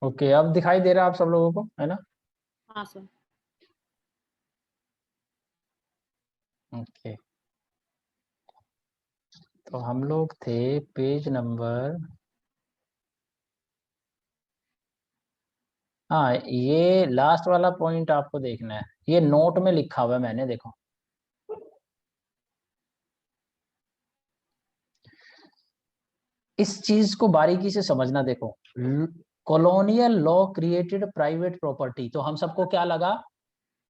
Okay, अब दिखाई दे रहा है आप सब लोगों को, है ना? हाँ सर। ओके, तो हम लोग थे पेज नंबर, हाँ ये लास्ट वाला पॉइंट आपको देखना है, ये नोट में लिखा हुआ है मैंने, देखो। इस चीज को बारीकी से समझना, देखो। Colonial law created private property, तो हम सबको क्या लगा?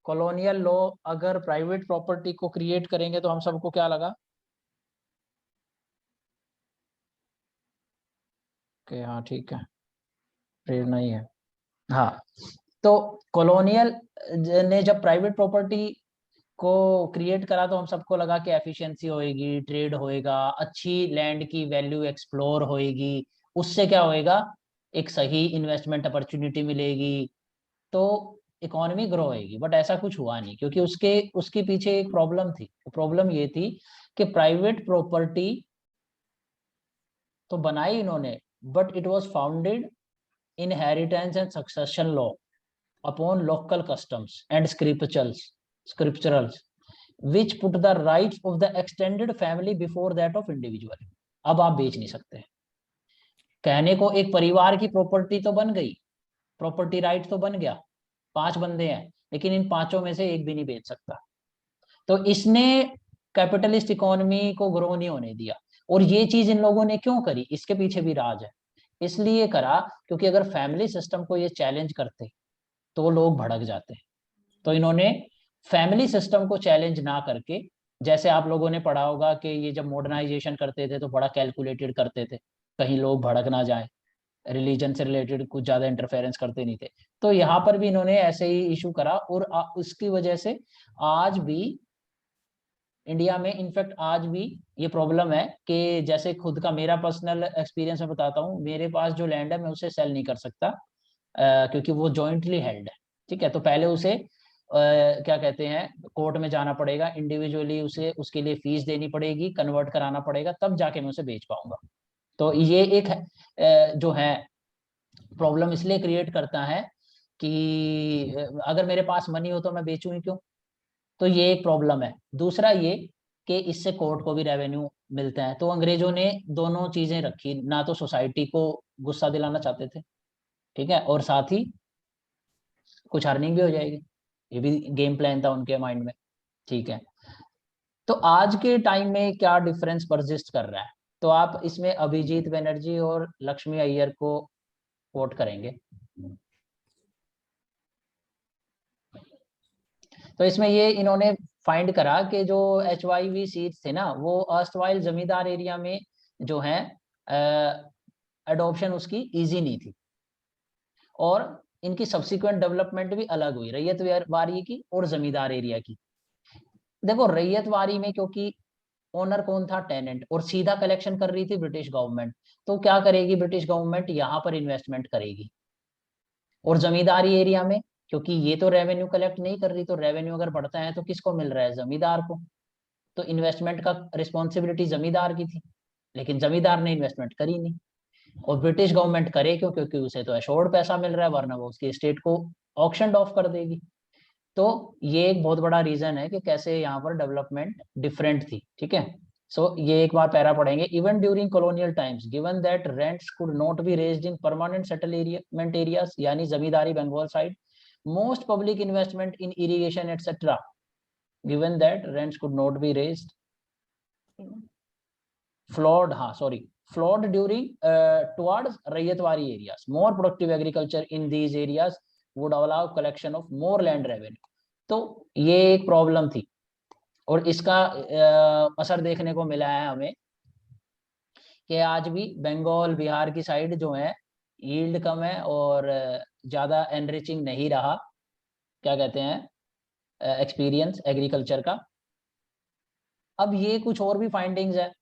कॉलोनियल लॉ अगर प्राइवेट प्रॉपर्टी को क्रिएट करेंगे तो हम सबको क्या लगा कि हाँ ठीक है, प्रेरणा ही है। हाँ, तो कॉलोनियल ने जब प्राइवेट प्रॉपर्टी को क्रिएट करा तो हम सबको लगा कि एफिशिएंसी होएगी, ट्रेड होएगा, अच्छी लैंड की वैल्यू एक्सप्लोर होएगी, उससे क्या होएगा, एक सही इन्वेस्टमेंट अपॉर्चुनिटी मिलेगी, तो इकोनॉमी ग्रो होएगी। बट ऐसा कुछ हुआ नहीं, क्योंकि उसके पीछे एक प्रॉब्लम थी। प्रॉब्लम ये थी कि प्राइवेट प्रॉपर्टी तो बनाई इन्होंने, but it was founded inheritance and succession law upon local customs and scripturals which put the rights of the extended family before that of individual। अब आप बेच नहीं सकते। कहने को एक परिवार की प्रॉपर्टी तो बन गई, प्रॉपर्टी राइट तो बन गया, 5 बंदे हैं, लेकिन इन 5 में से एक भी नहीं बेच सकता। तो इसने कैपिटलिस्ट इकोनॉमी को ग्रो नहीं होने दिया। और ये चीज इन लोगों ने क्यों करी, इसके पीछे भी राज है। इसलिए करा क्योंकि अगर फैमिली सिस्टम को ये चैलेंज करते तो लोग भड़क जाते। तो इन्होंने फैमिली सिस्टम को चैलेंज ना करके, जैसे आप लोगों ने पढ़ा होगा कि ये जब मॉडर्नाइजेशन करते थे तो बड़ा कैलकुलेटेड करते थे, कहीं लोग भड़क ना जाए, रिलीजन से रिलेटेड कुछ ज्यादा इंटरफेरेंस करते नहीं थे। तो यहाँ पर भी इन्होंने ऐसे ही इशू करा, और उसकी वजह से आज भी इंडिया में, इनफैक्ट आज भी ये प्रॉब्लम है कि जैसे खुद का मेरा पर्सनल एक्सपीरियंस में बताता हूँ, मेरे पास जो लैंड है मैं उसे सेल नहीं कर सकता, क्योंकि वो जॉइंटली हेल्ड है। ठीक है, तो पहले उसे क्या कहते हैं, कोर्ट में जाना पड़ेगा, इंडिविजुअली उसे उसके लिए फीस देनी पड़ेगी, कन्वर्ट कराना पड़ेगा, तब जाके मैं उसे बेच पाऊंगा। तो ये एक जो है प्रॉब्लम इसलिए क्रिएट करता है कि अगर मेरे पास मनी हो तो मैं बेचूं ही क्यों। तो ये एक प्रॉब्लम है। दूसरा ये कि इससे कोर्ट को भी रेवेन्यू मिलता है। तो अंग्रेजों ने दोनों चीजें रखी, ना तो सोसाइटी को गुस्सा दिलाना चाहते थे, ठीक है, और साथ ही कुछ अर्निंग भी हो जाएगी, ये भी गेम प्लान था उनके माइंड में। ठीक है, तो आज के टाइम में क्या डिफरेंस परसिस्ट कर रहा है, तो आप इसमें अभिजीत बनर्जी और लक्ष्मी अय्यर को कोट करेंगे। तो इसमें ये इन्होंने फाइंड करा कि जो HYV सीट्स थे ना, वो अर्स्टवाइल जमींदार एरिया में जो है अडॉप्शन उसकी इजी नहीं थी, और इनकी सब्सिक्वेंट डेवलपमेंट भी अलग हुई, रैयत वारी की और जमींदार एरिया की। देखो रैयत वारी में क्योंकि ओनर कौन था, टेनेंट, और सीधा कलेक्शन कर रही थी ब्रिटिश गवर्नमेंट, तो क्या करेगी ब्रिटिश गवर्नमेंट, यहाँ पर इन्वेस्टमेंट करेगी। और जमींदारी एरिया में क्योंकि ये तो रेवेन्यू कलेक्ट नहीं कर रही, तो रेवेन्यू अगर बढ़ता है तो किसको मिल रहा है, जमींदार को। तो इन्वेस्टमेंट का रिस्पॉन्सिबिलिटी जमींदार की थी, लेकिन जमींदार ने इन्वेस्टमेंट करी नहीं। और ब्रिटिश गवर्नमेंट करे क्यों, क्योंकि उसे तो एश्योर्ड पैसा मिल रहा है, वरना वो उसकी स्टेट को ऑक्शन ऑफ कर देगी। तो ये एक बहुत बड़ा रीजन है कि कैसे यहाँ पर डेवलपमेंट डिफरेंट थी। ठीक है, सो ये एक बार पैरा पढ़ेंगे। Even during colonial times given that rents could not be raised in permanent settlement areas, यानी zamindari Bengal side, most public investment in irrigation etcetera, given that rents could not be raised, flowed, हाँ sorry, flowed during towards ryotwari areas, more productive agriculture in these areas would allow collection of more land revenue. तो ये एक problem थी, और इसका असर देखने को मिला है हमें कि आज भी बंगाल बिहार की साइड जो है यील्ड कम है और ज्यादा एनरिचिंग नहीं रहा, क्या कहते हैं, एक्सपीरियंस एग्रीकल्चर का। अब ये कुछ और भी फाइंडिंग्स है,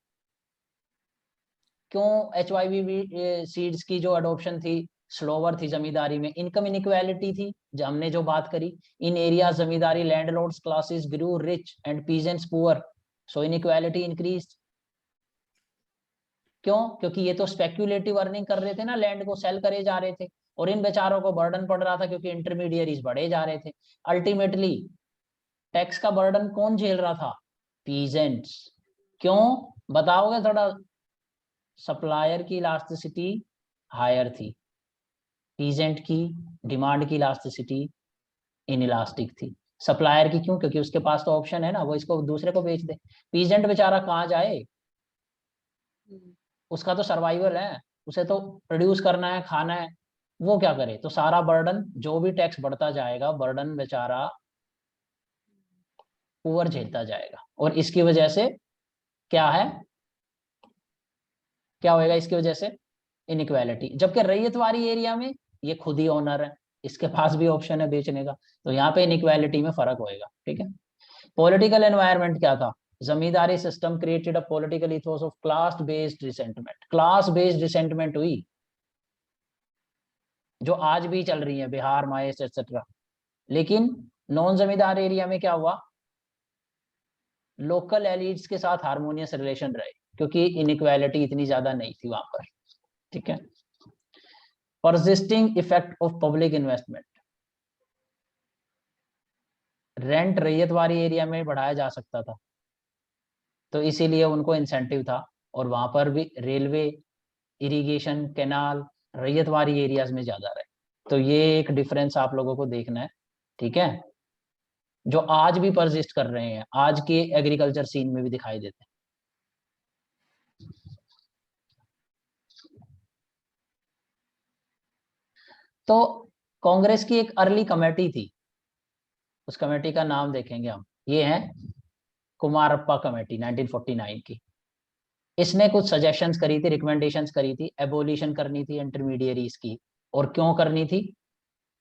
क्यों HYV सीड्स की जो अडोप्शन थी स्लोवर थी जमींदारी में, इनकम इनइक्वालिटी थी जो हमने जो बात करी, in area zamindari landlords classes grew rich and peasants poor, so inequality increase. क्यों? क्योंकि ये तो स्पेक्यूलेटिव अर्निंग कर रहे थे ना, लैंड को सेल करे जा रहे थे, और इन बेचारों को बर्डन पड़ रहा था क्योंकि इंटरमीडियरीज बढ़े जा रहे थे। अल्टीमेटली टैक्स का बर्डन कौन झेल रहा था? पीजेंट्स। क्यों बताओगे थोड़ा? सप्लायर की इलास्टिसिटी हायर थी, पीजेंट की डिमांड की इलास्टिसिटी इनइलास्टिक थी। सप्लायर की क्यों? क्योंकि उसके पास तो ऑप्शन है ना, वो इसको दूसरे को बेच दे। पीजेंट बेचारा कहाँ जाए, उसका तो सर्वाइवल है, उसे तो प्रोड्यूस करना है, खाना है, वो क्या करे? तो सारा बर्डन, जो भी टैक्स बढ़ता जाएगा, बर्डन बेचारा पुअर झेलता जाएगा। और इसकी वजह से क्या है, क्या होएगा इसकी वजह से? इनइक्वालिटी। जबकि रैयतवारी एरिया में ये खुद ही ओनर है, इसके पास भी ऑप्शन है बेचने का, तो यहाँ पे इनइक्वालिटी में फर्क होएगा। ठीक है। पॉलिटिकल एनवायरनमेंट क्या था? Zamindari system created a political ethos of class based resentment. Class based resentment हुई, जो आज भी चल रही है, बिहार, महाराष्ट्र एक्सेट्रा। लेकिन नॉन जमींदार एरिया में क्या हुआ? लोकल एलिट्स के साथ हार्मोनियस रिलेशन रहे, क्योंकि इनइक्वालिटी इतनी ज्यादा नहीं थी वहां पर। ठीक है। Persisting effect of public investment. Rent ryotwari area में बढ़ाया जा सकता था, तो इसीलिए उनको इंसेंटिव था, और वहां पर भी railway, irrigation, canal ryotwari areas में ज्यादा रहे। तो ये एक डिफरेंस आप लोगों को देखना है। ठीक है। जो आज भी परसिस्ट कर रहे हैं, आज के एग्रीकल्चर सीन में भी दिखाई देते हैं। तो कांग्रेस की एक अर्ली कमेटी थी, उस कमेटी का नाम देखेंगे हम, ये है कुमारप्पा कमेटी 1949 की। इसने कुछ सजेशंस करी थी, रिकमेंडेशंस करी थी, एबोलिशन करनी थी इंटरमीडियरीज की। और क्यों करनी थी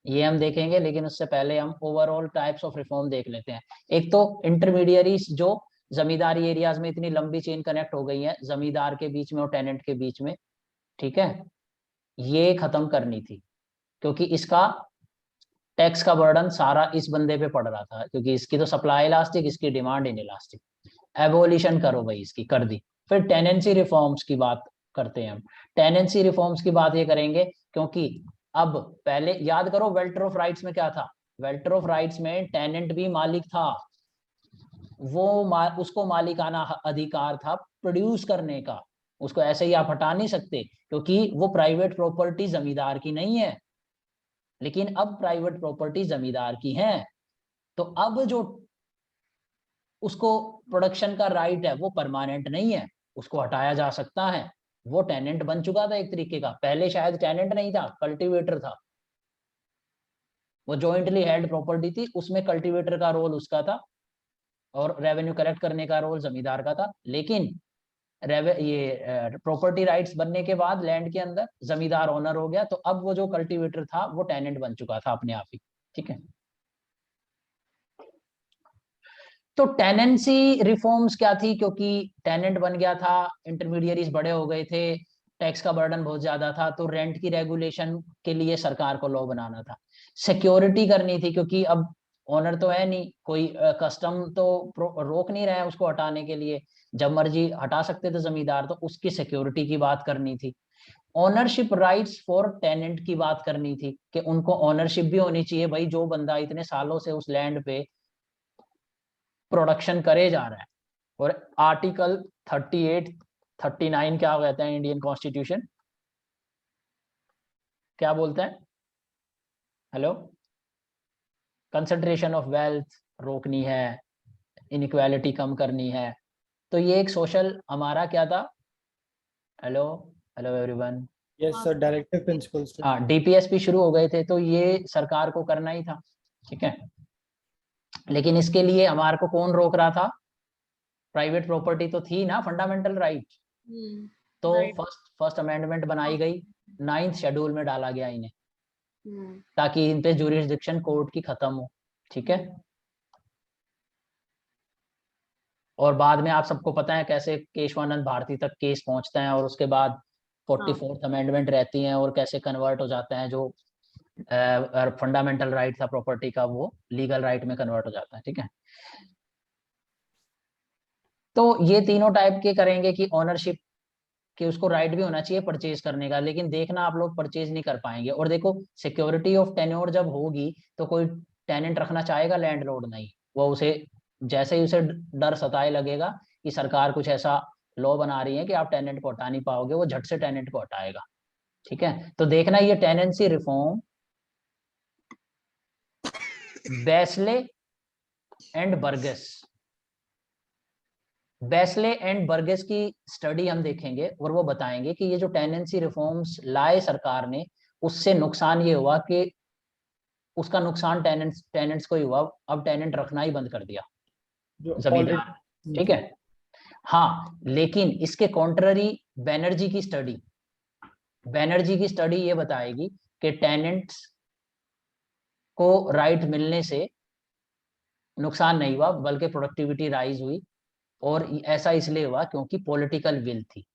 ये हम देखेंगे, लेकिन उससे पहले हम ओवरऑल टाइप्स ऑफ रिफॉर्म देख लेते हैं। एक तो इंटरमीडियरीज, जो जमींदारी एरियाज में इतनी लंबी चेन कनेक्ट हो गई है जमींदार के बीच में और टेनेंट के बीच में। ठीक है। ये खत्म करनी थी, क्योंकि इसका टैक्स का बर्डन सारा इस बंदे पे पड़ रहा था, क्योंकि इसकी तो सप्लाई इलास्टिक, इसकी डिमांड इन इलास्टिक। एबोलिशन करो भाई इसकी, कर दी। फिर टेनेंसी रिफॉर्म्स की बात करते हैं हम। टेनेंसी रिफॉर्म्स की बात ये करेंगे क्योंकि अब पहले याद करो, वेल्टर ऑफ राइट्स में क्या था? वेल्टर ऑफ राइट्स में टेनेंट भी मालिक था, वो उसको मालिकाना अधिकार था प्रोड्यूस करने का, उसको ऐसे ही आप हटा नहीं सकते, क्योंकि वो प्राइवेट प्रॉपर्टी जमींदार की नहीं है। लेकिन अब प्राइवेट प्रॉपर्टी जमींदार की है, तो अब जो उसको प्रोडक्शन का राइट है वो परमानेंट नहीं है, उसको हटाया जा सकता है। वो टेनेंट बन चुका था एक तरीके का, पहले शायद टेनेंट नहीं था, कल्टीवेटर था। वो जॉइंटली हेल्ड प्रॉपर्टी थी, उसमें कल्टीवेटर का रोल उसका था और रेवेन्यू कलेक्ट करने का रोल जमींदार का था। लेकिन ये प्रॉपर्टी राइट्स बनने के बाद लैंड के अंदर जमींदार ओनर हो गया, तो अब वो जो कल्टीवेटर था वो टेनेंट बन चुका था अपने आप ही। ठीक है। तो टेनेंसी रिफॉर्म्स क्या थी? क्योंकि टेनेंट बन गया था, इंटरमीडियरीज बड़े हो गए थे, टैक्स का बर्डन बहुत ज्यादा था, तो रेंट की रेगुलेशन के लिए सरकार को लॉ बनाना था। सिक्योरिटी करनी थी, क्योंकि अब ओनर तो है नहीं कोई, कस्टम तो रोक नहीं रहा है उसको हटाने के लिए, जब मर्जी हटा सकते थे जमींदार, तो उसकी सिक्योरिटी की बात करनी थी। ओनरशिप राइट्स फॉर टेनेंट की बात करनी थी, कि उनको ओनरशिप भी होनी चाहिए भाई, जो बंदा इतने सालों से उस लैंड पे प्रोडक्शन करे जा रहा है। और आर्टिकल 38 39 क्या कहता है इंडियन कॉन्स्टिट्यूशन, क्या बोलता है? हेलो। कंसंट्रेशन ऑफ वेल्थ रोकनी है, इनइक्वालिटी कम करनी है, तो ये एक सोशल हमारा क्या था? Hello, hello everyone. Yes sir, directive principles. हाँ, डीपीएसपी शुरू हो गए थे, तो ये सरकार को करना ही था। ठीक है। लेकिन इसके लिए हमारे को कौन रोक रहा था? प्राइवेट प्रॉपर्टी तो थी ना फंडामेंटल राइट। तो फर्स्ट अमेंडमेंट बनाई गई 9th शेड्यूल में डाला गया इन्हें, ताकि इन पे ज्यूरिसडिक्शन कोर्ट की खत्म हो। ठीक है, और बाद में आप सबको पता है कैसे केशवानंद भारती तक केस पहुंचता है, और उसके बाद 44th अमेंडमेंट रहती है, और कैसे कन्वर्ट हो जाता है जो फंडामेंटल राइट था प्रॉपर्टी का, वो लीगल राइट में कन्वर्ट हो जाता है। ठीक है, तो ये तीनों टाइप के करेंगे कि ओनरशिप कि उसको राइट भी होना चाहिए परचेज करने का, लेकिन देखना आप लोग परचेज नहीं कर पाएंगे। और देखो, सिक्योरिटी ऑफ टेन्योर जब होगी तो कोई टेनेंट रखना चाहेगा, लैंडलॉर्ड नहीं। वो उसे जैसे ही उसे डर सताए लगेगा कि सरकार कुछ ऐसा लॉ बना रही है कि आप टेनेंट को हटा नहीं पाओगे, वो झट से टेनेंट को हटाएगा। ठीक है, तो देखना ये tenancy reform Besley and Burgess, Besley and Burgess की स्टडी हम देखेंगे, और वो बताएंगे कि ये जो टेनेंसी रिफॉर्म्स लाए सरकार ने, उससे नुकसान ये हुआ कि उसका नुकसान टेनेंट्स को ही हुआ। अब टेनेंट रखना ही बंद कर दिया, जो जमींदार। ऑलरेडी ठीक है, हाँ, लेकिन इसके कॉन्ट्ररी बैनर्जी की स्टडी ये बताएगी कि टेनेंट्स को राइट मिलने से नुकसान नहीं हुआ, बल्कि प्रोडक्टिविटी राइज हुई। और ऐसा इसलिए हुआ क्योंकि पॉलिटिकल विल थी।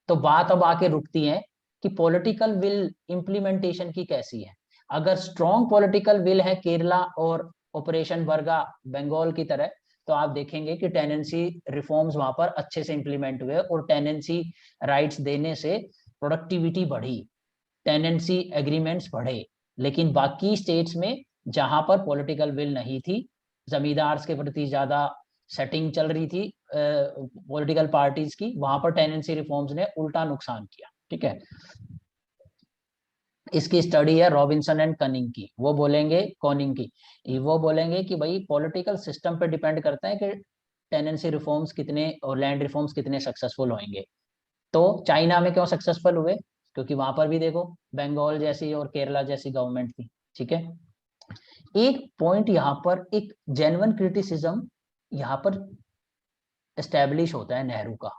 तो बात अब आके रुकती है कि पॉलिटिकल विल इंप्लीमेंटेशन की कैसी है। अगर स्ट्रॉन्ग पॉलिटिकल विल है केरला और ऑपरेशन बर्गा बंगाल की तरह, तो आप देखेंगे कि टेनेंसी रिफॉर्म्स वहां पर अच्छे से इंप्लीमेंट हुए, और टेनेंसी राइट्स देने से प्रोडक्टिविटी बढ़ी, टेनेंसी एग्रीमेंट्स बढ़े। लेकिन बाकी स्टेट्स में जहां पर पॉलिटिकल विल नहीं थी, जमींदार के प्रति ज्यादा सेटिंग चल रही थी पॉलिटिकल पार्टीज की, वहां पर टेनेंसी रिफॉर्म्स ने उल्टा नुकसान किया। ठीक है, इसकी स्टडी है रॉबिन्सन एंड कनिंग की। वो बोलेंगे कॉनिंग की, वो बोलेंगे कि भाई पॉलिटिकल सिस्टम पे डिपेंड करता है कि टेनेंसी रिफॉर्म्स कितने और लैंड रिफॉर्म्स कितने सक्सेसफुल होंगे। तो चाइना में क्यों सक्सेसफुल हुए? क्योंकि वहां पर भी देखो बंगाल जैसी और केरला जैसी गवर्नमेंट थी। ठीक है, एक पॉइंट यहाँ पर, एक जेन्युइन क्रिटिसिज्म यहाँ पर एस्टेब्लिश होता है नेहरू का।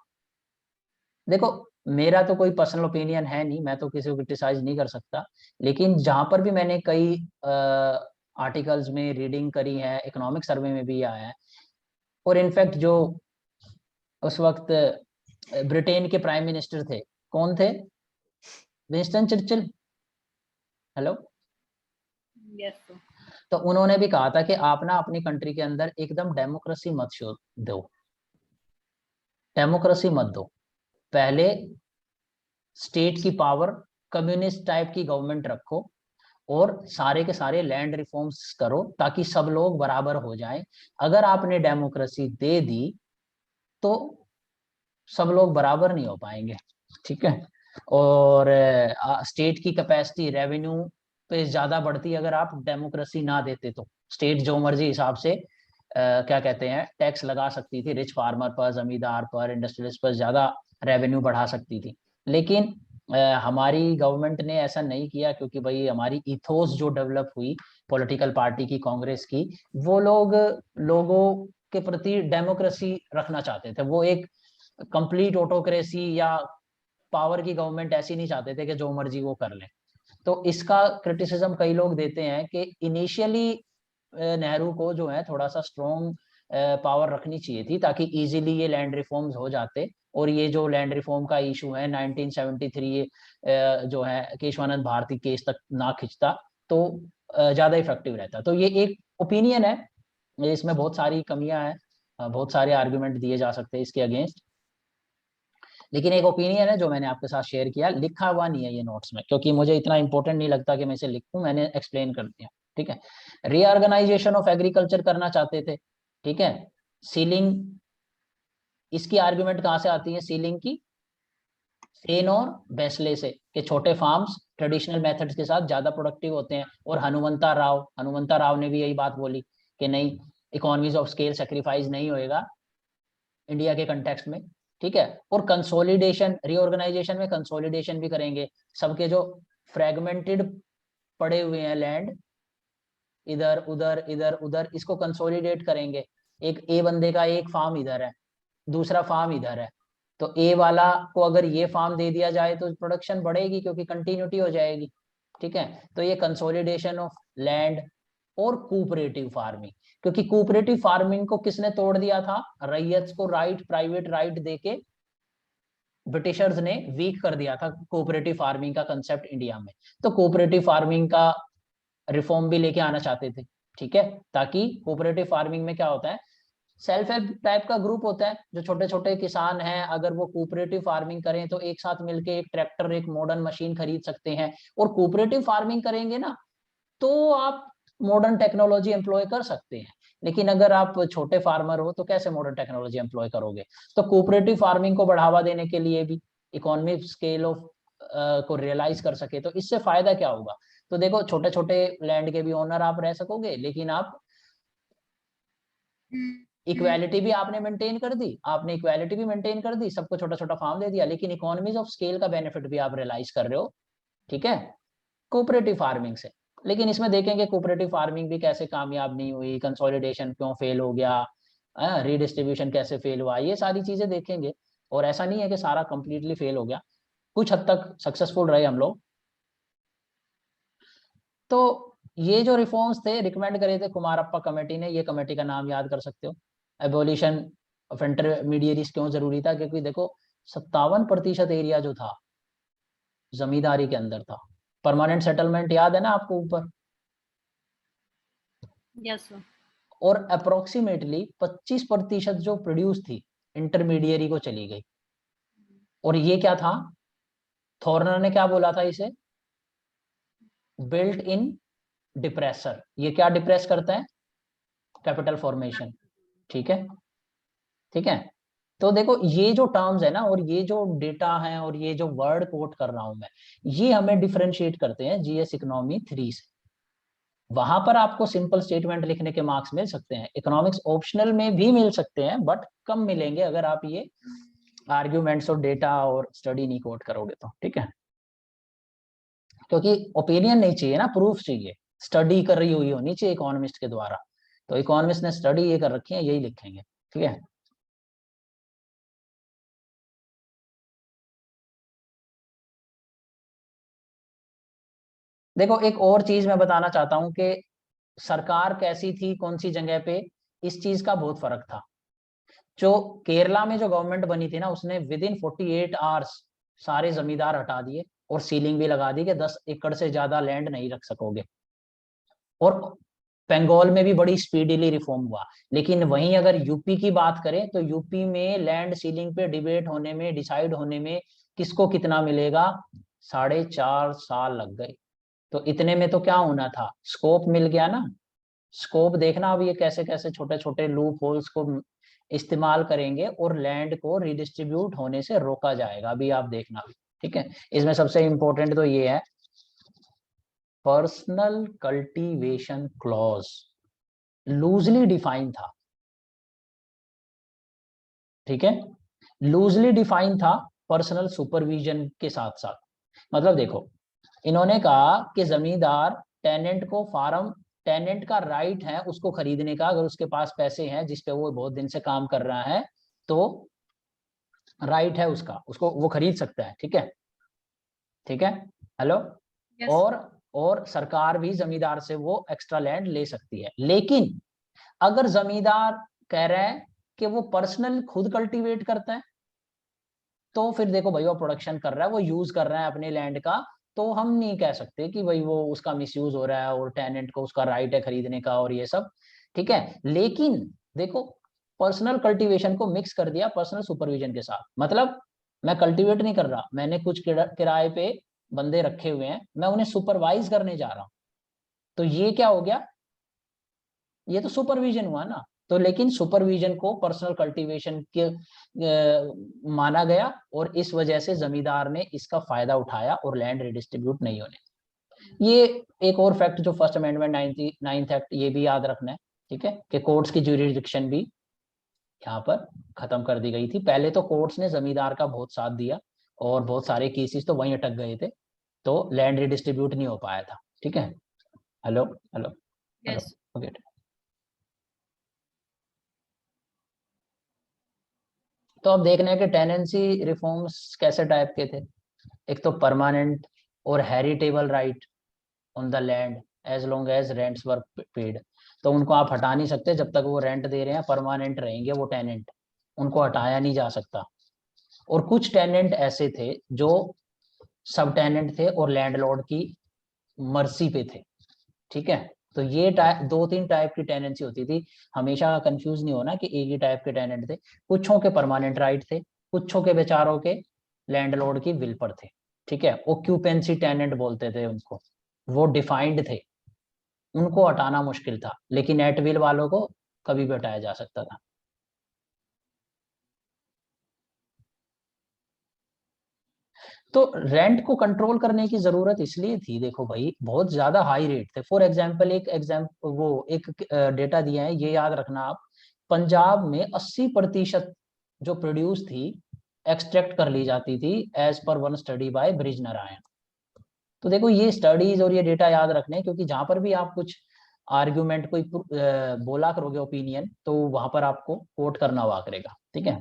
देखो, मेरा तो कोई पर्सनल ओपिनियन है नहीं, मैं तो किसी को क्रिटिसाइज नहीं कर सकता, लेकिन जहां पर भी मैंने कई आर्टिकल्स में रीडिंग करी है, इकोनॉमिक सर्वे में भी आया है, और इनफैक्ट जो उस वक्त ब्रिटेन के प्राइम मिनिस्टर थे, कौन थे? Winston Churchill. हेलो। यस। तो उन्होंने भी कहा था कि आप ना अपनी कंट्री के अंदर एकदम डेमोक्रेसी मत दो, डेमोक्रेसी मत दो, पहले स्टेट की पावर, कम्युनिस्ट टाइप की गवर्नमेंट रखो, और सारे के सारे लैंड रिफॉर्म्स करो ताकि सब लोग बराबर हो जाएं। अगर आपने डेमोक्रेसी दे दी तो सब लोग बराबर नहीं हो पाएंगे। ठीक है, और स्टेट की कैपेसिटी रेवेन्यू पे ज्यादा बढ़ती अगर आप डेमोक्रेसी ना देते तो। स्टेट जो मर्जी हिसाब से क्या कहते हैं टैक्स लगा सकती थी, रिच फार्मर पर, जमींदार पर, इंडस्ट्रियलिस्ट पर ज्यादा रेवेन्यू बढ़ा सकती थी। लेकिन हमारी गवर्नमेंट ने ऐसा नहीं किया, क्योंकि भाई हमारी इथोस जो डेवलप हुई पॉलिटिकल पार्टी की, कांग्रेस की, वो लोग लोगों के प्रति डेमोक्रेसी रखना चाहते थे। वो एक कंप्लीट ऑटोक्रेसी या पावर की गवर्नमेंट ऐसी नहीं चाहते थे कि जो मर्जी वो कर ले। तो इसका क्रिटिसिज्म कई लोग देते हैं कि इनिशियली नेहरू को जो है थोड़ा सा स्ट्रॉन्ग पावर रखनी चाहिए थी, ताकि इजीली ये लैंड रिफॉर्म्स हो जाते, और ये जो लैंड रिफॉर्म का इशू है 1973 जो है केशवानंद भारती केस तक ना खिंचता, तो ज्यादा इफेक्टिव रहता। तो ये एक ओपिनियन है, इसमें बहुत सारी कमियां हैं, बहुत सारे आर्गुमेंट दिए जा सकते हैं इसके अगेंस्ट, लेकिन एक ओपिनियन है जो मैंने आपके साथ शेयर किया। लिखा हुआ नहीं है ये नोट्स में, क्योंकि मुझे इतना इंपॉर्टेंट नहीं लगता कि मैं इसे लिखूं, मैंने एक्सप्लेन कर दिया। ठीक है, रीऑर्गेनाइजेशन ऑफ एग्रीकल्चर करना चाहते थे। ठीक है, सीलिंग, इसकी आर्गुमेंट कहां से आती है सीलिंग की? सेन और बेस्ले से, कि छोटे फार्म्स ट्रेडिशनल मेथड्स के साथ ज्यादा प्रोडक्टिव होते हैं। और हनुमंता राव ने भी यही बात बोली कि नहीं, इकोनॉमीज ऑफ स्केल सेक्रीफाइस नहीं होएगा इंडिया के कंटेक्स्ट में। ठीक है, और कंसोलिडेशन, रीऑर्गेनाइजेशन में कंसोलिडेशन भी करेंगे। सबके जो फ्रेगमेंटेड पड़े हुए हैं लैंड, इधर उधर इधर उधर, इसको कंसोलिडेट करेंगे। एक ए बंदे का एक फार्म इधर है, दूसरा फार्म इधर है, तो ए वाला को अगर ये फार्म दे दिया जाए तो प्रोडक्शन बढ़ेगी क्योंकि कंटिन्यूटी हो जाएगी, ठीक है। तो ये कंसोलिडेशन ऑफ लैंड और कोऑपरेटिव फार्मिंग, क्योंकि कोऑपरेटिव फार्मिंग को किसने तोड़ दिया था, रैयत को राइट, प्राइवेट राइट देके ब्रिटिशर्स ने वीक कर दिया था कोऑपरेटिव फार्मिंग का कंसेप्ट इंडिया में। तो कोऑपरेटिव फार्मिंग का रिफॉर्म भी लेके आना चाहते थे, ठीक है, ताकि कोऑपरेटिव फार्मिंग में क्या होता है, सेल्फ हेल्प टाइप का ग्रुप होता है, जो छोटे छोटे किसान हैं, अगर वो कोऑपरेटिव फार्मिंग करें तो एक साथ मिलके एक ट्रैक्टर, एक मॉडर्न मशीन खरीद सकते हैं, और कोऑपरेटिव फार्मिंग करेंगे ना तो आप मॉडर्न टेक्नोलॉजी एम्प्लॉय कर सकते हैं। लेकिन अगर आप छोटे फार्मर हो तो कैसे मॉडर्न टेक्नोलॉजी एम्प्लॉय करोगे। तो कोऑपरेटिव फार्मिंग को बढ़ावा देने के लिए भी, इकोनॉमिक स्केल ऑफ को रियलाइज कर सके, तो इससे फायदा क्या होगा। तो देखो छोटे छोटे लैंड के भी ओनर आप रह सकोगे, लेकिन आप इक्वालिटी भी आपने मेंटेन कर दी, आपने इक्वालिटी भी मेंटेन कर दी, सबको छोटा छोटा फार्म दे दिया, लेकिन इकोनॉमीज ऑफ स्केल का बेनिफिट भी आप रियलाइज कर रहे हो, ठीक है, कोऑपरेटिव फार्मिंग से। लेकिन इसमें देखेंगे कोऑपरेटिव फार्मिंग भी कैसे कामयाब नहीं हुई, कंसोलिडेशन क्यों फेल हो गया, रीडिस्ट्रीब्यूशन कैसे फेल हुआ, ये सारी चीजें देखेंगे। और ऐसा नहीं है कि सारा कंप्लीटली फेल हो गया, कुछ हद तक सक्सेसफुल रहे हम लोग। तो ये जो रिफॉर्म्स थे रिकमेंड करे थे कुमारप्पा कमेटी ने, ये कमेटी का नाम याद कर सकते हो। एबोलिशन ऑफ इंटरमीडिएरीज क्यों जरूरी था, क्योंकि देखो 57% एरिया जो था जमींदारी के अंदर था। परमानेंट सेटलमेंट याद है ना आपको ऊपर, Yes, sir. और अप्रोक्सीमेटली 25% जो प्रोड्यूस थी इंटरमीडिएरी को चली गई। और ये क्या था, थॉर्नर ने क्या बोला था इसे, बिल्ट इन डिप्रेसर। ये क्या डिप्रेस करता है, कैपिटल फॉर्मेशन, ठीक है, ठीक है। तो देखो ये जो टर्म्स है ना, और ये जो डेटा है, और ये जो वर्ड कोट कर रहा हूं मैं, ये हमें डिफरेंशिएट करते हैं जीएस इकोनॉमी 3 से। वहां पर आपको सिंपल स्टेटमेंट लिखने के मार्क्स मिल सकते हैं, इकोनॉमिक्स ऑप्शनल में भी मिल सकते हैं, बट कम मिलेंगे अगर आप ये आर्ग्यूमेंट्स और डेटा और स्टडी नहीं कोट करोगे तो, ठीक है। क्योंकि ओपिनियन नहीं चाहिए ना, प्रूफ चाहिए, स्टडी कर रही हुई होनी चाहिए इकोनॉमिस्ट के द्वारा। तो इकोनॉमिस्ट ने स्टडी ये कर रखी है, यही लिखेंगे, ठीक है। देखो एक और चीज मैं बताना चाहता हूं कि सरकार कैसी थी कौन सी जगह पे, इस चीज का बहुत फर्क था। जो केरला में जो गवर्नमेंट बनी थी ना, उसने विद इन 48 आवर्स सारे जमींदार हटा दिए और सीलिंग भी लगा दी कि 10 एकड़ से ज्यादा लैंड नहीं रख सकोगे। और बंगाल में भी बड़ी स्पीडीली रिफॉर्म हुआ। लेकिन वहीं अगर यूपी की बात करें तो यूपी में लैंड सीलिंग पे डिबेट होने में, डिसाइड होने में किसको कितना मिलेगा, 4.5 साल लग गए। तो इतने में तो क्या होना था, स्कोप मिल गया ना। स्कोप देखना अब ये कैसे कैसे छोटे छोटे लूप होल्स को इस्तेमाल करेंगे और लैंड को रिडिस्ट्रीब्यूट होने से रोका जाएगा, अभी आप देखना, ठीक है। इसमें सबसे इंपॉर्टेंट तो ये है, personal cultivation clause loosely define था, ठीक है, लूजली डिफाइन था पर्सनल सुपरविजन के साथ साथ। मतलब देखो इन्होंने कहा कि जमींदार टेनेंट को फार्म, टेनेंट का राइट है उसको खरीदने का, अगर उसके पास पैसे हैं जिसपे वो बहुत दिन से काम कर रहा है तो राइट है उसका, उसको वो खरीद सकता है, ठीक है, ठीक है, हेलो। Yes. और सरकार भी जमींदार से वो एक्स्ट्रा लैंड ले सकती है। लेकिन अगर जमींदार कह रहा है कि वो पर्सनल खुद कल्टीवेट करता है, तो फिर देखो भाई वो प्रोडक्शन कर रहा है, वो यूज कर रहा है अपने लैंड का, तो हम नहीं कह सकते कि भाई वो उसका मिसयूज हो रहा है और टेनेंट को उसका राइट है खरीदने का और ये सब, ठीक है। लेकिन देखो पर्सनल कल्टीवेशन को मिक्स कर दिया पर्सनल सुपरविजन के साथ। मतलब मैं कल्टीवेट नहीं कर रहा, मैंने कुछ किराए पे बंदे रखे हुए हैं, मैं उन्हें सुपरवाइज करने जा रहा हूं। तो ये क्या हो गया, ये तो सुपरविजन हुआ ना। तो लेकिन सुपरविजन को पर्सनल कल्टीवेशन के माना गया, और इस वजह से जमींदार ने इसका फायदा उठाया और लैंड रिडिस्ट्रीब्यूट नहीं होने। ये एक और फैक्ट जो फर्स्ट अमेंडमेंट 99th एक्ट, ये भी याद रखना है, ठीक है, कि कोर्ट्स की ज्यूरिडिक्शन भी यहाँ पर खत्म कर दी गई थी। पहले तो कोर्ट्स ने जमींदार का बहुत साथ दिया और बहुत सारे केसेस तो वहीं अटक गए थे, तो लैंड रिडिस्ट्रीब्यूट नहीं हो पाया था, ठीक है। Hello hello hello, Yes. Okay. तो अब देखना है कि टेनेंसी रिफॉर्म्स कैसे टाइप के थे। एक तो परमानेंट और heritable right on the land as long as rents were paid. तो उनको आप हटा नहीं सकते जब तक वो रेंट दे रहे हैं, परमानेंट रहेंगे वो टेनेंट, उनको हटाया नहीं जा सकता। और कुछ टेनेंट ऐसे थे जो सब टेनेंट थे और लैंडलॉर्ड की मर्जी पे थे। ठीक है, तो ये दो तीन टाइप की टेनेंसी होती थी। हमेशा कंफ्यूज नहीं होना कि एक ही टाइप के टेनेंट थे। कुछों के परमानेंट राइट थे, कुछों के बेचारों के लैंडलॉर्ड की विल पर थे। ठीक है, ऑक्यूपेंसी टेनेंट बोलते थे उनको, वो डिफाइंड थे, उनको हटाना मुश्किल था, लेकिन एट विल वालों को कभी भी हटाया जा सकता था। तो रेंट को कंट्रोल करने की जरूरत इसलिए थी, देखो भाई बहुत ज्यादा हाई रेट थे। फॉर एग्जांपल एक डेटा दिया है, ये याद रखना आप। पंजाब में 80% जो प्रोड्यूस थी एक्सट्रैक्ट कर ली जाती थी as per one study by Brij Narayan. तो देखो ये स्टडीज और ये डेटा याद रखने, क्योंकि जहां पर भी आप कुछ आर्ग्यूमेंट कोई बोला करोगे ओपिनियन, तो वहां पर आपको कोट करना हुआ करेगा। ठीक है,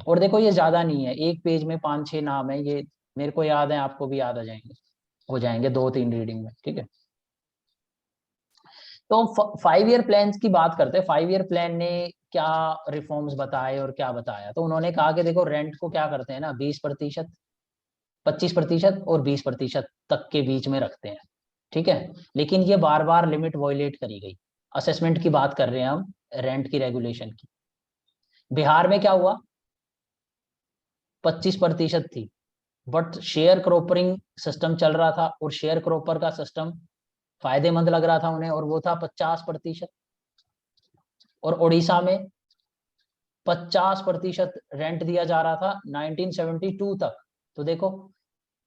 और देखो ये ज्यादा नहीं है, एक पेज में 5-6 नाम है, ये मेरे को याद है, आपको भी याद आ जाएंगे, हो जाएंगे 2-3 रीडिंग में। ठीक है, तो 5 ईयर प्लान की बात करते हैं। 5 ईयर प्लान ने क्या रिफॉर्म्स बताए और क्या बताया। तो उन्होंने कहा कि देखो रेंट को क्या करते हैं ना, 20%, 25% और 20% तक के बीच में रखते हैं। ठीक है, लेकिन ये बार बार लिमिट वॉयलेट करी गई। असेसमेंट की बात कर रहे हैं हम, रेंट की रेगुलेशन की। बिहार में क्या हुआ, 25% थी, बट शेयर क्रॉपरिंग सिस्टम चल रहा था और शेयर क्रॉपर का सिस्टम फायदेमंद लग रहा था उन्हें, और वो था 50%। और उड़ीसा में 50% रेंट दिया जा रहा था 1972 तक। तो देखो,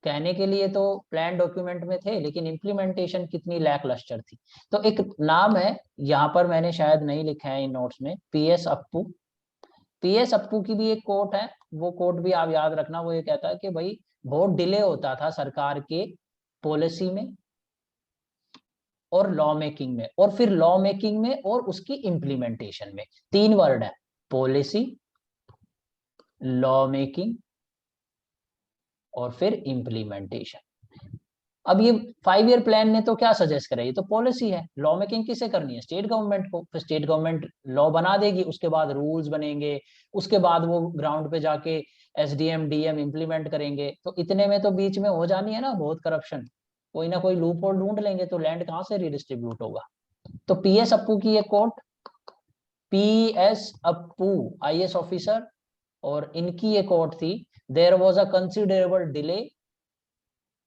कहने के लिए तो प्लान डॉक्यूमेंट में थे, लेकिन इम्प्लीमेंटेशन कितनी लैक लस्टर थी। तो एक नाम है, यहाँ पर मैंने शायद नहीं लिखा है इन नोट्स में, पीएस अप्पू। पीएस अप्पू की भी एक कोट है, वो कोट भी आप याद रखना। वो ये कहता है कि भाई बहुत डिले होता था सरकार के पॉलिसी में और लॉ मेकिंग में, और फिर लॉ मेकिंग में और उसकी इम्प्लीमेंटेशन में। 3 वर्ड है, पॉलिसी, लॉ मेकिंग और फिर इम्प्लीमेंटेशन। अब ये 5 ईयर प्लान ने तो क्या सजेस्ट करा, ये तो पॉलिसी है। लॉ मेकिंग किसे करनी है, स्टेट गवर्नमेंट को। फिर स्टेट गवर्नमेंट लॉ बना देगी, उसके बाद रूल्स बनेंगे, उसके बाद वो ग्राउंड पे जाके एसडीएम डीएम इम्प्लीमेंट करेंगे। तो इतने में तो बीच में हो जानी है ना बहुत करप्शन, कोई ना कोई लूप होल ढूंढ लेंगे, तो लैंड कहाँ से रिडिस्ट्रीब्यूट होगा। तो पीएस अप्पू की ये quote, PS Appu IAS officer, और इनकी ये कोट थी, there was a considerable delay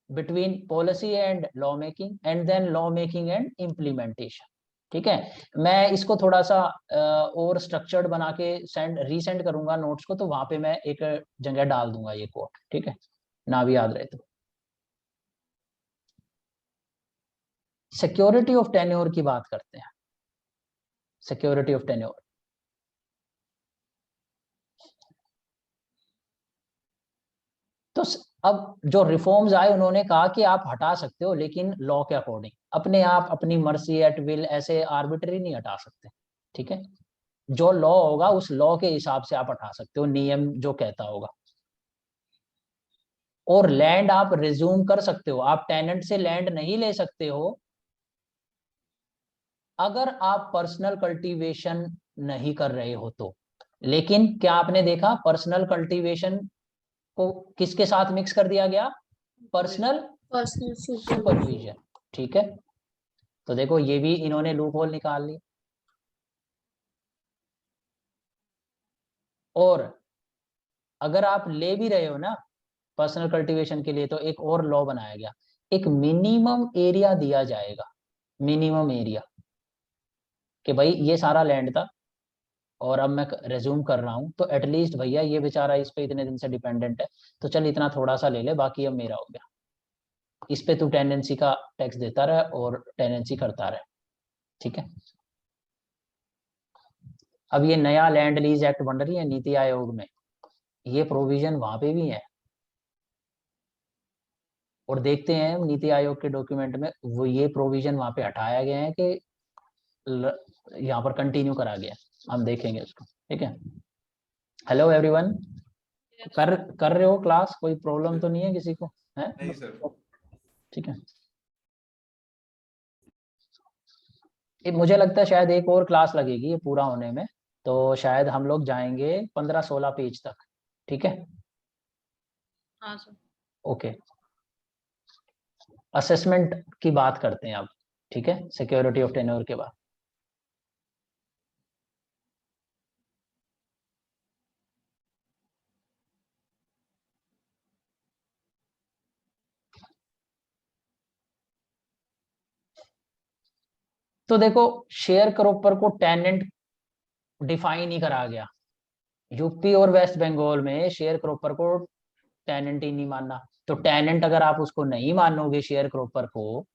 between policy and law making and then law making and implementation। ठीक है, मैं इसको थोड़ा सा और स्ट्रक्चर्ड बना के रीसेंड करूंगा नोट्स को, तो वहां पे मैं एक जगह डाल दूंगा ये कोट। ठीक है, ना भी याद रहे तो। सिक्योरिटी ऑफ टेन्योर की बात करते हैं। सिक्योरिटी ऑफ टेन्योर, तो अब जो रिफॉर्म्स आए, उन्होंने कहा कि आप हटा सकते हो, लेकिन लॉ के अकॉर्डिंग, अपने आप अपनी मर्जी एट विल ऐसे आर्बिट्री नहीं हटा सकते। ठीक है, जो लॉ होगा उस लॉ के हिसाब से आप हटा सकते हो, नियम जो कहता होगा। और लैंड आप रिज्यूम कर सकते हो, आप टेनेंट से लैंड नहीं ले सकते हो अगर आप पर्सनल कल्टीवेशन नहीं कर रहे हो तो। लेकिन क्या आपने देखा, पर्सनल कल्टीवेशन को किसके साथ मिक्स कर दिया गया, पर्सनल सुपरविजन। ठीक है, तो देखो ये भी इन्होंने लूप होल निकाल ली। और अगर आप ले भी रहे हो ना पर्सनल कल्टीवेशन के लिए, तो एक और लॉ बनाया गया, एक मिनिमम एरिया दिया जाएगा। मिनिमम एरिया, कि भाई ये सारा लैंड था और अब मैं रेज्यूम कर रहा हूं, तो एटलीस्ट भैया ये बेचारा इस पे इतने दिन से डिपेंडेंट है, तो चल इतना थोड़ा सा ले ले, बाकी अब मेरा हो गया। इस पे तू टेनेंसी का टैक्स देता रहे और टेनेंसी करता रहे। ठीक है, अब ये नया लैंड लीज एक्ट बन रही है नीति आयोग में, ये प्रोविजन वहां पे भी है। और देखते हैं नीति आयोग के डॉक्यूमेंट में वो ये प्रोविजन वहां पे हटाया गया है कि यहाँ पर कंटिन्यू करा गया, हम देखेंगे उसको। ठीक है, हेलो एवरीवन, कर रहे हो क्लास? कोई प्रॉब्लम तो नहीं है किसी को? है नहीं सर। ठीक है। मुझे लगता है शायद एक और क्लास लगेगी ये पूरा होने में, तो शायद हम लोग जाएंगे 15-16 पेज तक। ठीक है, हाँ सर। ओके। असेसमेंट की बात करते हैं अब। ठीक है, सिक्योरिटी ऑफ टेन्योर के बाद। तो देखो, शेयर क्रॉपर को टेनेंट डिफाइन ही करा गया। यूपी और वेस्ट बंगाल में शेयर क्रॉपर को टेनेंट ही नहीं मानना। तो टेनेंट अगर आप उसको नहीं मानोगे शेयर क्रॉपर को,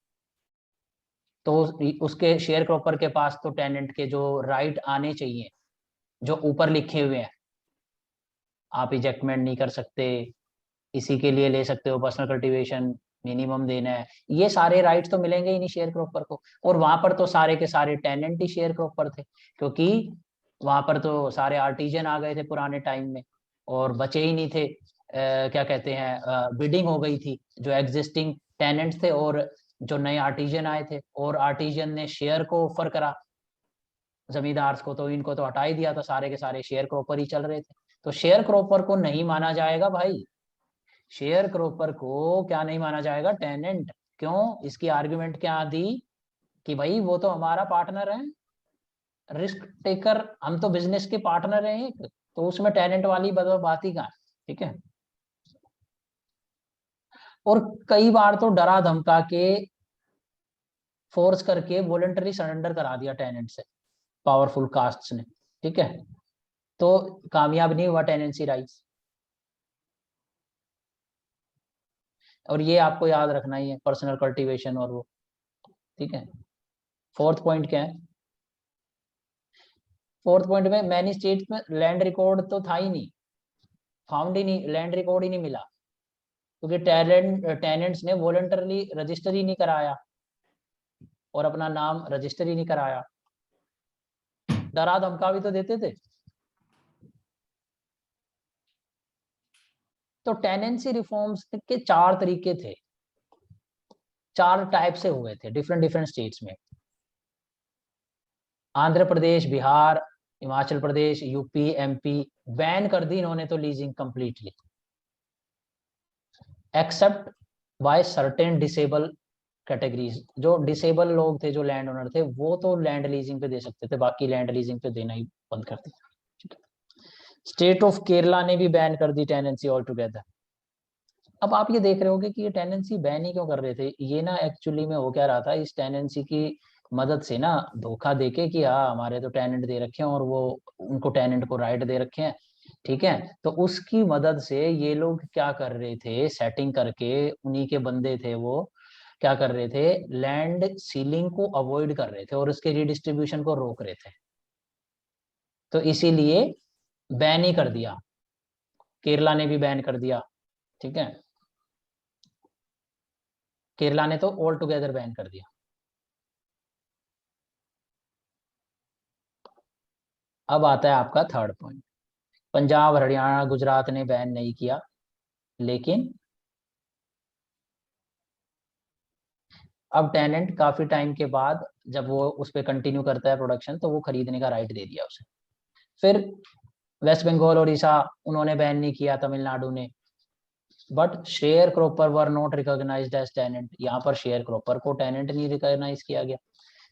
तो उसके शेयर क्रॉपर के पास तो टेनेंट के जो राइट आने चाहिए, जो ऊपर लिखे हुए हैं, आप इजेक्टमेंट नहीं कर सकते, इसी के लिए ले सकते हो पर्सनल कल्टीवेशन, मिनिमम देना है, ये सारे राइट्स तो मिलेंगे ही नहीं शेयर क्रॉपर को। और वहां पर तो सारे के सारे टेनेंट ही शेयर क्रॉपर थे, क्योंकि वहां पर तो सारे आर्टिजन आ गए थे पुराने टाइम में, और बचे ही नहीं थे। क्या कहते हैं, बिडिंग हो गई थी, जो एग्जिस्टिंग टेनेंट्स थे और जो नए आर्टिजन आए थे, और आर्टिजन ने शेयर को ऑफर करा जमींदार को, तो इनको तो हटा ही दिया था, सारे के सारे शेयर क्रॉपर ही चल रहे थे। तो शेयर क्रॉपर को नहीं माना जाएगा भाई, शेयर क्रॉपर को क्या नहीं माना जाएगा? टेनेंट। क्यों? इसकी आर्गुमेंट क्या दी कि भाई वो तो हमारा पार्टनर है, रिस्क टेकर, हम तो बिजनेस के पार्टनर हैं एक, तो उसमें टेनेंट वाली बात ही कहाँ है? ठीक है। और कई बार तो डरा धमका के, फोर्स करके वॉलंटरी सरेंडर करा दिया टेनेंट से पावरफुल कास्ट्स ने। ठीक है, तो कामयाब नहीं हुआ टेनेंसी राइट्स। और ये आपको याद रखना ही है, पर्सनल कल्टीवेशन और वो। ठीक है, फोर्थ पॉइंट क्या है? फोर्थ पॉइंट में मैनी स्टेट्स में लैंड रिकॉर्ड तो था ही नहीं, फाउंड ही नहीं, लैंड रिकॉर्ड ही नहीं मिला, क्योंकि टेनेंट्स ने वॉलंटरली रजिस्टर ही नहीं कराया और अपना नाम रजिस्टर ही नहीं कराया, डरा धमका भी तो देते थे। तो टेनेंसी रिफॉर्म्स के 4 तरीके थे, 4 टाइप से हुए थे डिफरेंट डिफरेंट स्टेट्स में। Andhra Pradesh, Bihar, Himachal Pradesh, UP, MP ban कर दी इन्होंने तो leasing completely, except by certain disable categories. जो डिसेबल लोग थे, जो लैंड ओनर थे, वो तो लैंड लीजिंग पे दे सकते थे, बाकी लैंड लीजिंग पे देना ही बंद कर दिया। स्टेट ऑफ केरला ने भी बैन कर दी टेनेंसी ऑल टुगेदर। अब आप ये देख रहे होगे कि ये टेनेंसी बैन ही क्यों कर रहे थे? ये ना एक्चुअली में हो क्या रहा था, इस टेनेंसी की मदद से ना धोखा देके कि हाँ हमारे तो टेनेंट दे रखे हैं और वो उनको टेनेंट को राइट दे रखे हैं। ठीक है, तो उसकी मदद से ये लोग क्या कर रहे थे, सेटिंग करके, उन्हीं के बंदे थे वो, क्या कर रहे थे, लैंड सीलिंग को अवॉइड कर रहे थे और उसके रिडिस्ट्रीब्यूशन को रोक रहे थे। तो इसीलिए बैन ही कर दिया, केरला ने भी बैन कर दिया। ठीक है, केरला ने तो ऑल टुगेदर बैन कर दिया। अब आता है आपका थर्ड पॉइंट। पंजाब, हरियाणा, गुजरात ने बैन नहीं किया, लेकिन अब टेनेंट काफी टाइम के बाद जब वो उस पर कंटिन्यू करता है प्रोडक्शन, तो वो खरीदने का राइट दे दिया उसे। फिर वेस्ट बंगाल, उड़ीसा, उन्होंने बैन नहीं किया, तमिलनाडु ने, but share cropper were not recognised as tenant. यहाँ पर शेयर क्रॉपर को टेनेंट नहीं रिकॉग्नाइज किया गया।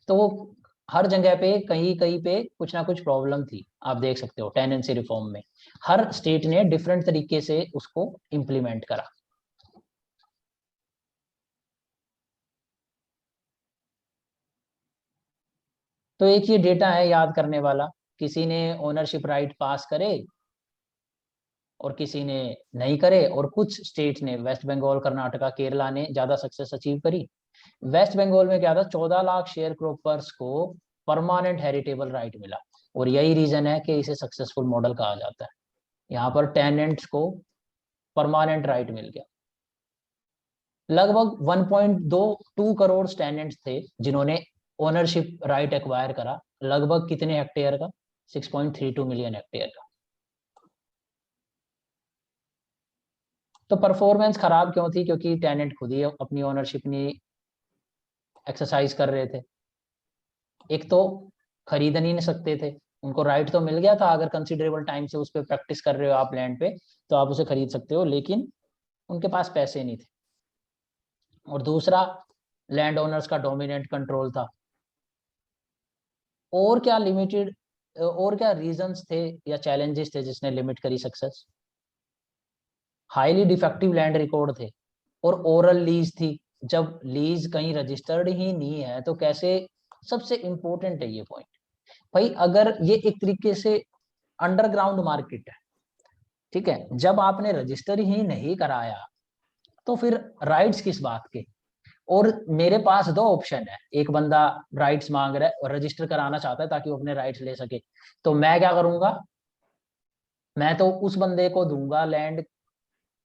तो वो हर जगह पे कहीं कहीं पे कुछ ना कुछ प्रॉब्लम थी, आप देख सकते हो टेनेंसी रिफॉर्म में। हर स्टेट ने डिफरेंट तरीके से उसको इम्प्लीमेंट करा। तो एक ये डेटा है याद करने वाला, किसी ने ओनरशिप राइट पास करे और किसी ने नहीं करे, और कुछ स्टेट ने, वेस्ट बंगाल, कर्नाटका, केरला ने ज्यादा सक्सेस अचीव करी। वेस्ट बंगाल में क्या था, 14 लाख शेयर क्रॉपर्स को परमानेंट हेरिटेबल राइट मिला, और यही रीजन है कि इसे सक्सेसफुल मॉडल कहा जाता है। यहाँ पर टेनेंट्स को परमानेंट राइट मिल गया। लगभग 1.2 करोड़ टेनेंट्स थे जिन्होंने ओनरशिप राइट एक्वायर करा। लगभग कितने हेक्टेयर का? 6.32 मिलियन हेक्टेयर का। तो परफॉर्मेंस खराब क्यों थी? क्योंकि टेनेंट खुद ही अपनी ओनरशिप नहीं एक्सरसाइज कर रहे थे। एक तो खरीद नहीं सकते थे, उनको राइट तो मिल गया था, अगर कंसिडरेबल टाइम से उस पर प्रैक्टिस कर रहे हो आप लैंड पे तो आप उसे खरीद सकते हो, लेकिन उनके पास पैसे नहीं थे। और दूसरा, लैंड ओनर्स का डोमिनेंट कंट्रोल था। और क्या लिमिटेड, और क्या रीजंस थे या चैलेंजेस थे जिसने लिमिट करी success? Highly defective land record थे और ओरल लीज थी। जब लीज कहीं रजिस्टर्ड ही नहीं है तो कैसे? सबसे इंपॉर्टेंट है ये पॉइंट भाई। अगर ये एक तरीके से अंडरग्राउंड मार्केट है, ठीक है, जब आपने रजिस्टर ही नहीं कराया तो फिर राइट्स किस बात के? और मेरे पास दो ऑप्शन है, एक बंदा राइट्स मांग रहा है और रजिस्टर कराना चाहता है ताकि वो अपने राइट्स ले सके, तो मैं क्या करूंगा? मैं तो उस बंदे को दूंगा लैंड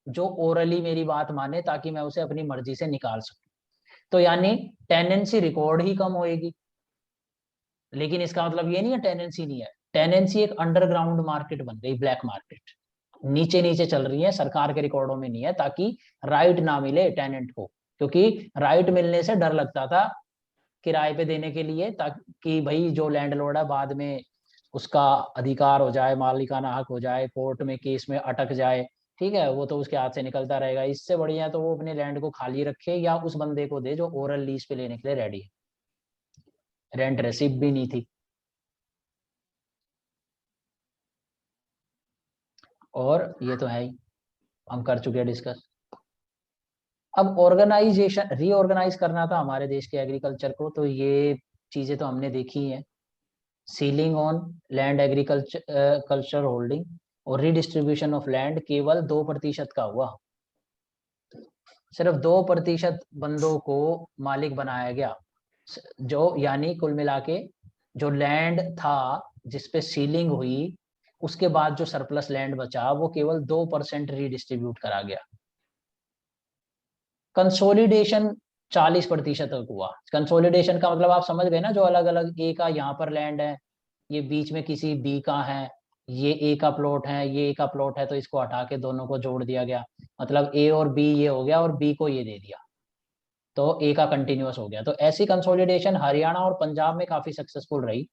जो ओरली मेरी बात माने, ताकि मैं उसे अपनी मर्जी से निकाल सकूं। तो यानी टेनेंसी रिकॉर्ड ही कम होएगी। लेकिन इसका मतलब ये नहीं है टेनेंसी नहीं है, टेनेंसी एक अंडरग्राउंड मार्केट बन गई, ब्लैक मार्केट नीचे नीचे चल रही है, सरकार के रिकॉर्डों में नहीं है, ताकि राइट ना मिले टेनेंट को। क्योंकि राइट मिलने से डर लगता था किराए पे देने के लिए, ताकि भाई जो लैंडलॉर्ड है बाद में उसका अधिकार हो जाए, मालिकाना हक हो जाए, कोर्ट में केस में अटक जाए, ठीक है, वो तो उसके हाथ से निकलता रहेगा। इससे बढ़िया तो वो अपने लैंड को खाली रखे या उस बंदे को दे जो ओरल लीज पे लेने के लिए रेडी है। रेंट रेसिप्ट भी नहीं थी। और ये तो है ही, हम कर चुके हैं डिस्कस। अब ऑर्गेनाइजेशन रीऑर्गेनाइज करना था हमारे देश के एग्रीकल्चर को, तो ये चीजें तो हमने देखी हैं। Ceiling on land agriculture culture holding और रीडिस्ट्रीब्यूशन ऑफ लैंड केवल 2% का हुआ। सिर्फ 2% बंदों को मालिक बनाया गया, जो यानी कुल मिला के जो लैंड था जिसपे सीलिंग हुई, उसके बाद जो सरप्लस लैंड बचा वो केवल 2% रीडिस्ट्रीब्यूट करा गया। कंसोलिडेशन 40% तक हुआ। कंसोलिडेशन का मतलब आप समझ गए ना, जो अलग अलग ए का यहाँ पर लैंड है, ये बीच में किसी बी का है, ये ए का प्लॉट है, ये ए का प्लॉट है, तो इसको हटा के दोनों को जोड़ दिया गया, मतलब ए और बी ये हो गया और बी को ये दे दिया, तो ए का कंटिन्यूअस हो गया। तो ऐसी कंसोलिडेशन हरियाणा और पंजाब में काफी सक्सेसफुल रही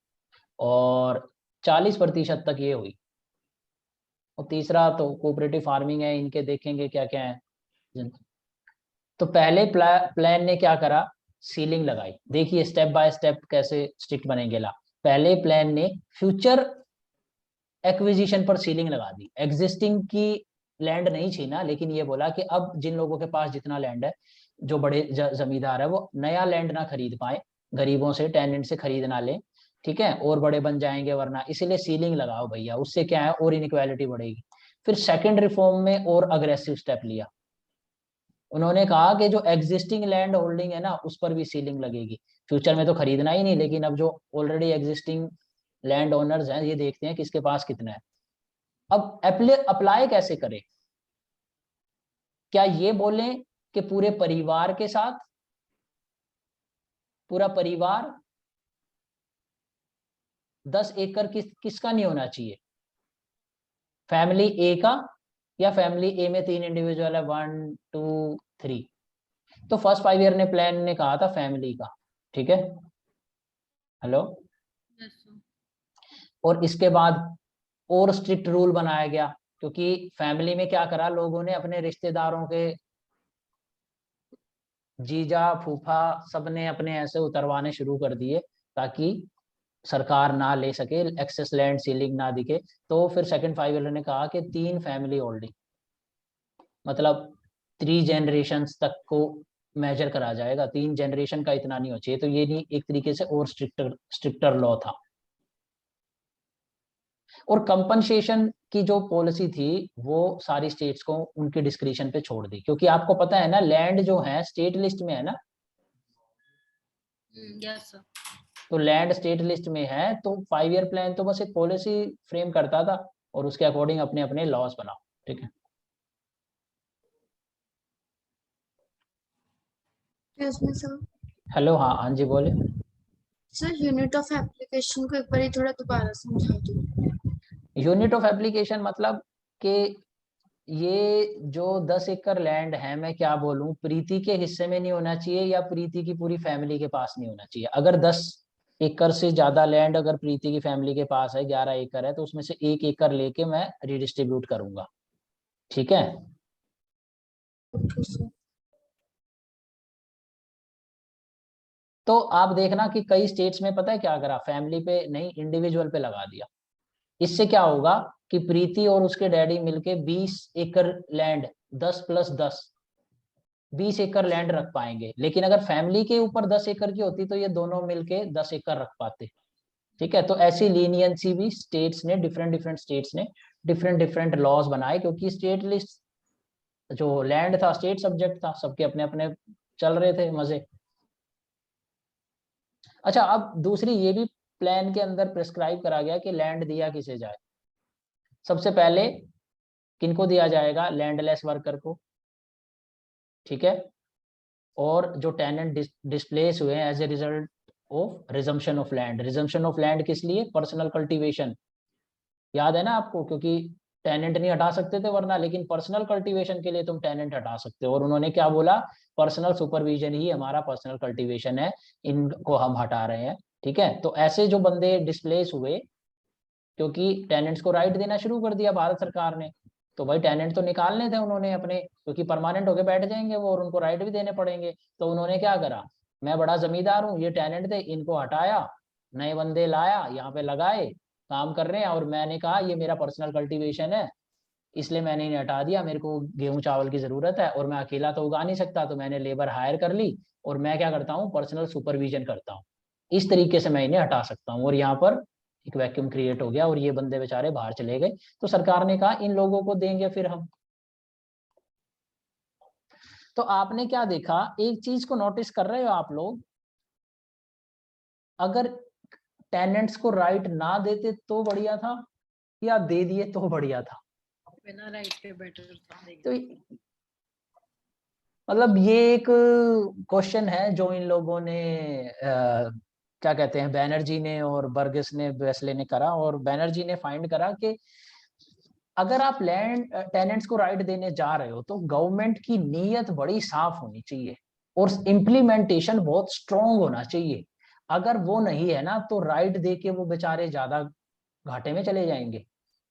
और 40% तक ये हुई। और तीसरा तो कोऑपरेटिव फार्मिंग है, इनके देखेंगे क्या क्या है। तो पहले प्लान ने क्या करा? सीलिंग लगाई। देखिए स्टेप बाय स्टेप कैसे स्ट्रिक्ट बनेंगे ला। पहले प्लान ने फ्यूचर एक्विजिशन पर सीलिंग लगा दी। एग्जिस्टिंग की लैंड नहीं छीना, लेकिन ये बोला कि अब जिन लोगों के पास जितना लैंड है, जो बड़े जमींदार है, वो नया लैंड ना खरीद पाए, गरीबों से टेनेंट से खरीद ना ले, ठीक है, और बड़े बन जाएंगे वरना, इसीलिए सीलिंग लगाओ भैया, उससे क्या है और इनइक्वालिटी बढ़ेगी। फिर सेकंड रिफॉर्म में और अग्रेसिव स्टेप लिया। उन्होंने कहा कि जो एग्जिस्टिंग लैंड होल्डिंग है ना, उस पर भी सीलिंग लगेगी। फ्यूचर में तो खरीदना ही नहीं, लेकिन अब जो ऑलरेडी एग्जिस्टिंग लैंड ओनर्स हैं ये देखते हैं किसके पास कितना है। अब अप्लाई कैसे करें? क्या ये बोलें कि पूरे परिवार के साथ, पूरा परिवार 10 एकड़ किसका नहीं होना चाहिए? फैमिली ए का, या फैमिली ए में 3 इंडिविजुअल है, 1 2 3, तो फर्स्ट 5 ईयर ने प्लान ने कहा था फैमिली का, ठीक है, हेलो। Yes, sir. और इसके बाद और स्ट्रिक्ट रूल बनाया गया, क्योंकि फैमिली में क्या करा लोगों ने, अपने रिश्तेदारों के जीजा फूफा सबने अपने ऐसे उतरवाने शुरू कर दिए ताकि सरकार ना ले सके, एक्सेस लैंड सीलिंग ना दिखे। तो फिर सेकंड 5 ईयर ने कहा कि 3 फैमिली होल्डिंग, मतलब 3 जनरेशंस तक को मेजर करा जाएगा, 3 जनरेशन का इतना नहीं हो चाहिए। तो ये नहीं, एक तरीके से और स्ट्रिक्टर लॉ था। और कंपनसेशन की जो पॉलिसी थी वो सारी स्टेट्स को उनके डिस्क्रिप्शन पे छोड़ दी, क्योंकि आपको पता है ना लैंड जो है स्टेट लिस्ट में है ना, Yes, sir. तो लैंड स्टेट लिस्ट में है, तो 5 ईयर प्लान तो बस एक पॉलिसी फ्रेम करता था और उसके अकॉर्डिंग अपने अपने लॉस बनाओ, ठीक है। इसमें सर हेलो, हाँ हाँ जी बोले। सर यूनिट ऑफ एप्लीकेशन को एक बार थोड़ा दोबारा समझा दो। यूनिट ऑफ एप्लीकेशन मतलब कि ये जो 10 एकड़ लैंड है, मैं क्या बोलूं, प्रीति के हिस्से में नहीं होना चाहिए या प्रीति की पूरी फैमिली के पास नहीं होना चाहिए। अगर 10 एकड़ से ज्यादा लैंड अगर प्रीति की फैमिली के पास है, 11 एकड़ है, तो उसमें से 1 एकड़ लेके मैं रिडिस्ट्रीब्यूट करूंगा। ठीक है। Okay, sir. तो आप देखना कि कई स्टेट्स में पता है क्या करा, फैमिली पे नहीं इंडिविजुअल पे लगा दिया। इससे क्या होगा कि प्रीति और उसके डैडी मिलके 20 एकड़ लैंड, 10 + 10 20 एकड़ लैंड रख पाएंगे। लेकिन अगर फैमिली के ऊपर 10 एकड़ की होती तो ये दोनों मिलके 10 एकड़ रख पाते। ठीक है। तो ऐसी लीनियंसी भी स्टेट्स ने, डिफरेंट डिफरेंट स्टेट्स ने डिफरेंट डिफरेंट लॉज बनाए, क्योंकि स्टेट लिस्ट जो लैंड था स्टेट सब्जेक्ट था, सबके अपने अपने चल रहे थे मजे। अच्छा, अब दूसरी ये भी प्लान के अंदर प्रिस्क्राइब करा गया कि लैंड दिया किसे जाए। सबसे पहले किनको दिया जाएगा, लैंडलेस वर्कर को। ठीक है। और जो टेनेंट डिस्प्लेस हुए हैं as a result of resumption of land. Resumption of land किस लिए, पर्सनल कल्टीवेशन, याद है ना आपको, क्योंकि टेनेंट नहीं हटा सकते थे वरना, लेकिन पर्सनल कल्टीवेशन के लिए तुम टेनेंट हटा सकते हो। और उन्होंने क्या बोला, पर्सनल सुपरविजन ही हमारा पर्सनल कल्टीवेशन है, इनको हम हटा रहे हैं। ठीक है। तो ऐसे जो बंदे डिस्प्लेस हुए, क्योंकि टेनेंट्स को राइट देना शुरू कर दिया भारत सरकार ने, तो भाई टेनेंट तो निकालने थे उन्होंने अपने, क्योंकि परमानेंट होके बैठ जाएंगे वो और उनको राइट भी देने पड़ेंगे। तो उन्होंने क्या करा, मैं बड़ा जमींदार हूँ, ये टेनेंट थे इनको हटाया, नए बंदे लाया, यहाँ पे लगाए, काम कर रहे हैं, और मैंने कहा ये मेरा पर्सनल कल्टीवेशन है, इसलिए मैंने इन्हें हटा दिया। मेरे को गेहूं चावल की जरूरत है और मैं अकेला तो उगा नहीं सकता, तो मैंने लेबर हायर कर ली और मैं क्या करता हूँ, पर्सनल सुपरविजन करता हूँ। इस तरीके से मैं इन्हें हटा सकता हूँ। और यहाँ पर एक वैक्यूम क्रिएट हो गया और ये बंदे बेचारे बाहर चले गए। तो सरकार ने कहा इन लोगों को देंगे फिर हम। तो आपने क्या देखा, एक चीज को नोटिस कर रहे हो आप लोग, अगर टेनेंट्स को राइट ना देते तो बढ़िया था या दे दिए तो बढ़िया था। बिना राइट के बेटर था। तो मतलब ये एक क्वेश्चन है जो इन लोगों ने क्या कहते हैं, बैनर्जी ने और बर्गस ने, वेस्ले ने करा। और बैनर्जी ने फाइंड करा कि अगर आप लैंड टेनेंट्स को राइट देने जा रहे हो तो गवर्नमेंट की नीयत बड़ी साफ होनी चाहिए और इम्प्लीमेंटेशन बहुत स्ट्रॉन्ग होना चाहिए। अगर वो नहीं है ना, तो राइट दे के वो बेचारे ज्यादा घाटे में चले जाएंगे।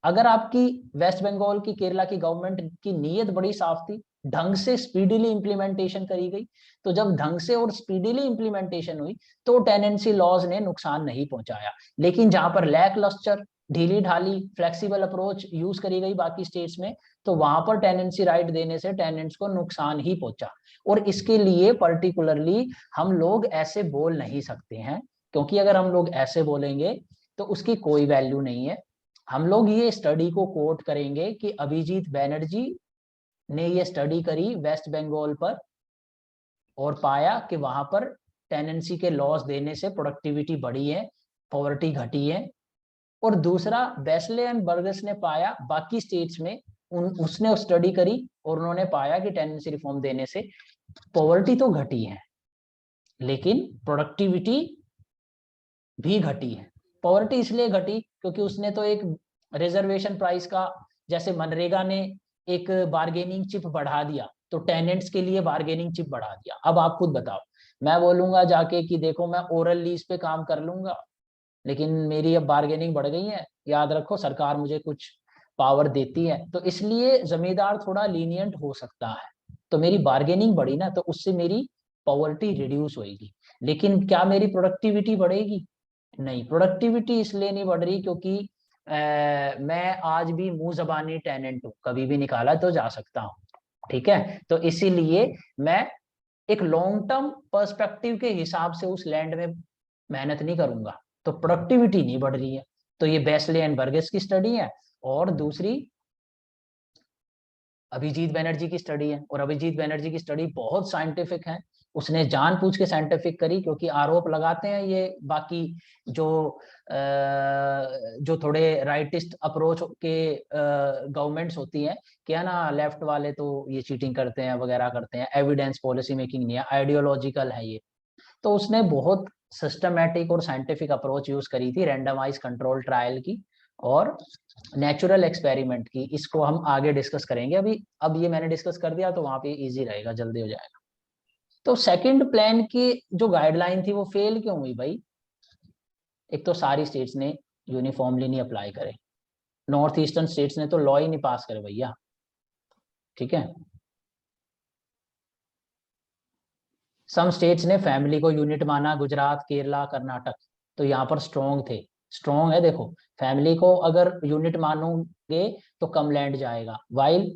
अगर आपकी वेस्ट बंगाल की, केरला की गवर्नमेंट की नीयत बड़ी साफ थी, ढंग से स्पीडीली इंप्लीमेंटेशन करी गई, तो जब ढंग से और स्पीडीली इंप्लीमेंटेशन हुई तो टेनेंसी लॉज ने नुकसान नहीं पहुंचाया। लेकिन जहां पर लैक लस्टर, ढीली ढाली, फ्लेक्सिबल अप्रोच यूज करी गई बाकी स्टेट्स में, तो वहां पर टेनेंसी राइट देने से टेनेंट्स को नुकसान ही पहुंचा। और इसके लिए पर्टिकुलरली हम लोग ऐसे बोल नहीं सकते हैं, क्योंकि अगर हम लोग ऐसे बोलेंगे तो उसकी कोई वैल्यू नहीं है। हम लोग ये स्टडी को कोट करेंगे कि अभिजीत बैनर्जी ने ये स्टडी करी वेस्ट बंगाल पर और पाया कि वहां पर टेनेंसी के लॉस देने से प्रोडक्टिविटी बढ़ी है, पॉवर्टी घटी है। और दूसरा, वेस्ले एंड बर्गस ने पाया बाकी स्टेट्स में, उसने स्टडी करी और उन्होंने पाया कि टेनेंसी रिफॉर्म देने से पॉवर्टी तो घटी है लेकिन प्रोडक्टिविटी भी घटी है। पॉवर्टी इसलिए घटी क्योंकि उसने तो एक रिजर्वेशन प्राइस का, जैसे मनरेगा ने एक बार्गेनिंग चिप बढ़ा दिया, तो टेनेंट्स के लिए बार्गेनिंग चिप बढ़ा दिया। अब आप खुद बताओ, मैं बोलूंगा जाके कि देखो मैं ओरल लीज पे काम कर लूंगा, लेकिन मेरी अब बार्गेनिंग बढ़ गई है, याद रखो सरकार मुझे कुछ पावर देती है, तो इसलिए जमींदार थोड़ा लीनियंट हो सकता है। तो मेरी बार्गेनिंग बढ़ी ना, तो उससे मेरी पॉवर्टी रिड्यूस होगी। लेकिन क्या मेरी प्रोडक्टिविटी बढ़ेगी? नहीं, प्रोडक्टिविटी इसलिए नहीं बढ़ रही क्योंकि मैं आज भी मुंह जबानी टेनेंट हूँ, कभी भी निकाला तो जा सकता हूँ। ठीक है। तो इसीलिए मैं एक लॉन्ग टर्म पर्सपेक्टिव के हिसाब से उस लैंड में मेहनत नहीं करूंगा, तो प्रोडक्टिविटी नहीं बढ़ रही है। तो ये बेस्ले एंड बर्गस की स्टडी है और दूसरी अभिजीत बैनर्जी की स्टडी है। और अभिजीत बैनर्जी की स्टडी बहुत साइंटिफिक है, उसने जानबूझ के साइंटिफिक करी, क्योंकि आरोप लगाते हैं ये बाकी जो जो थोड़े राइटिस्ट अप्रोच के गवर्नमेंट्स होती हैं कि है ना, लेफ्ट वाले तो ये चीटिंग करते हैं वगैरह करते हैं, एविडेंस पॉलिसी मेकिंग नहीं है, आइडियोलॉजिकल है ये। तो उसने बहुत सिस्टमैटिक और साइंटिफिक अप्रोच यूज करी थी रैंडमाइज कंट्रोल ट्रायल की, और नेचुरल एक्सपेरिमेंट की, इसको हम आगे डिस्कस करेंगे। अभी अब ये मैंने डिस्कस कर दिया तो वहां पे इजी रहेगा, जल्दी हो जाएगा। तो सेकंड प्लान की जो गाइडलाइन थी वो फेल क्यों हुई भाई? एक तो सारी स्टेट्स ने यूनिफॉर्मली नहीं अप्लाई करे, नॉर्थ ईस्टर्न स्टेट्स ने तो लॉ ही नहीं पास करे भैया, ठीक है। सम स्टेट्स ने फैमिली को यूनिट माना, गुजरात, केरला, कर्नाटक, तो यहाँ पर स्ट्रॉन्ग थे, स्ट्रॉन्ग है। देखो फैमिली को अगर यूनिट मानोगे तो कम लैंड जाएगा, वाइल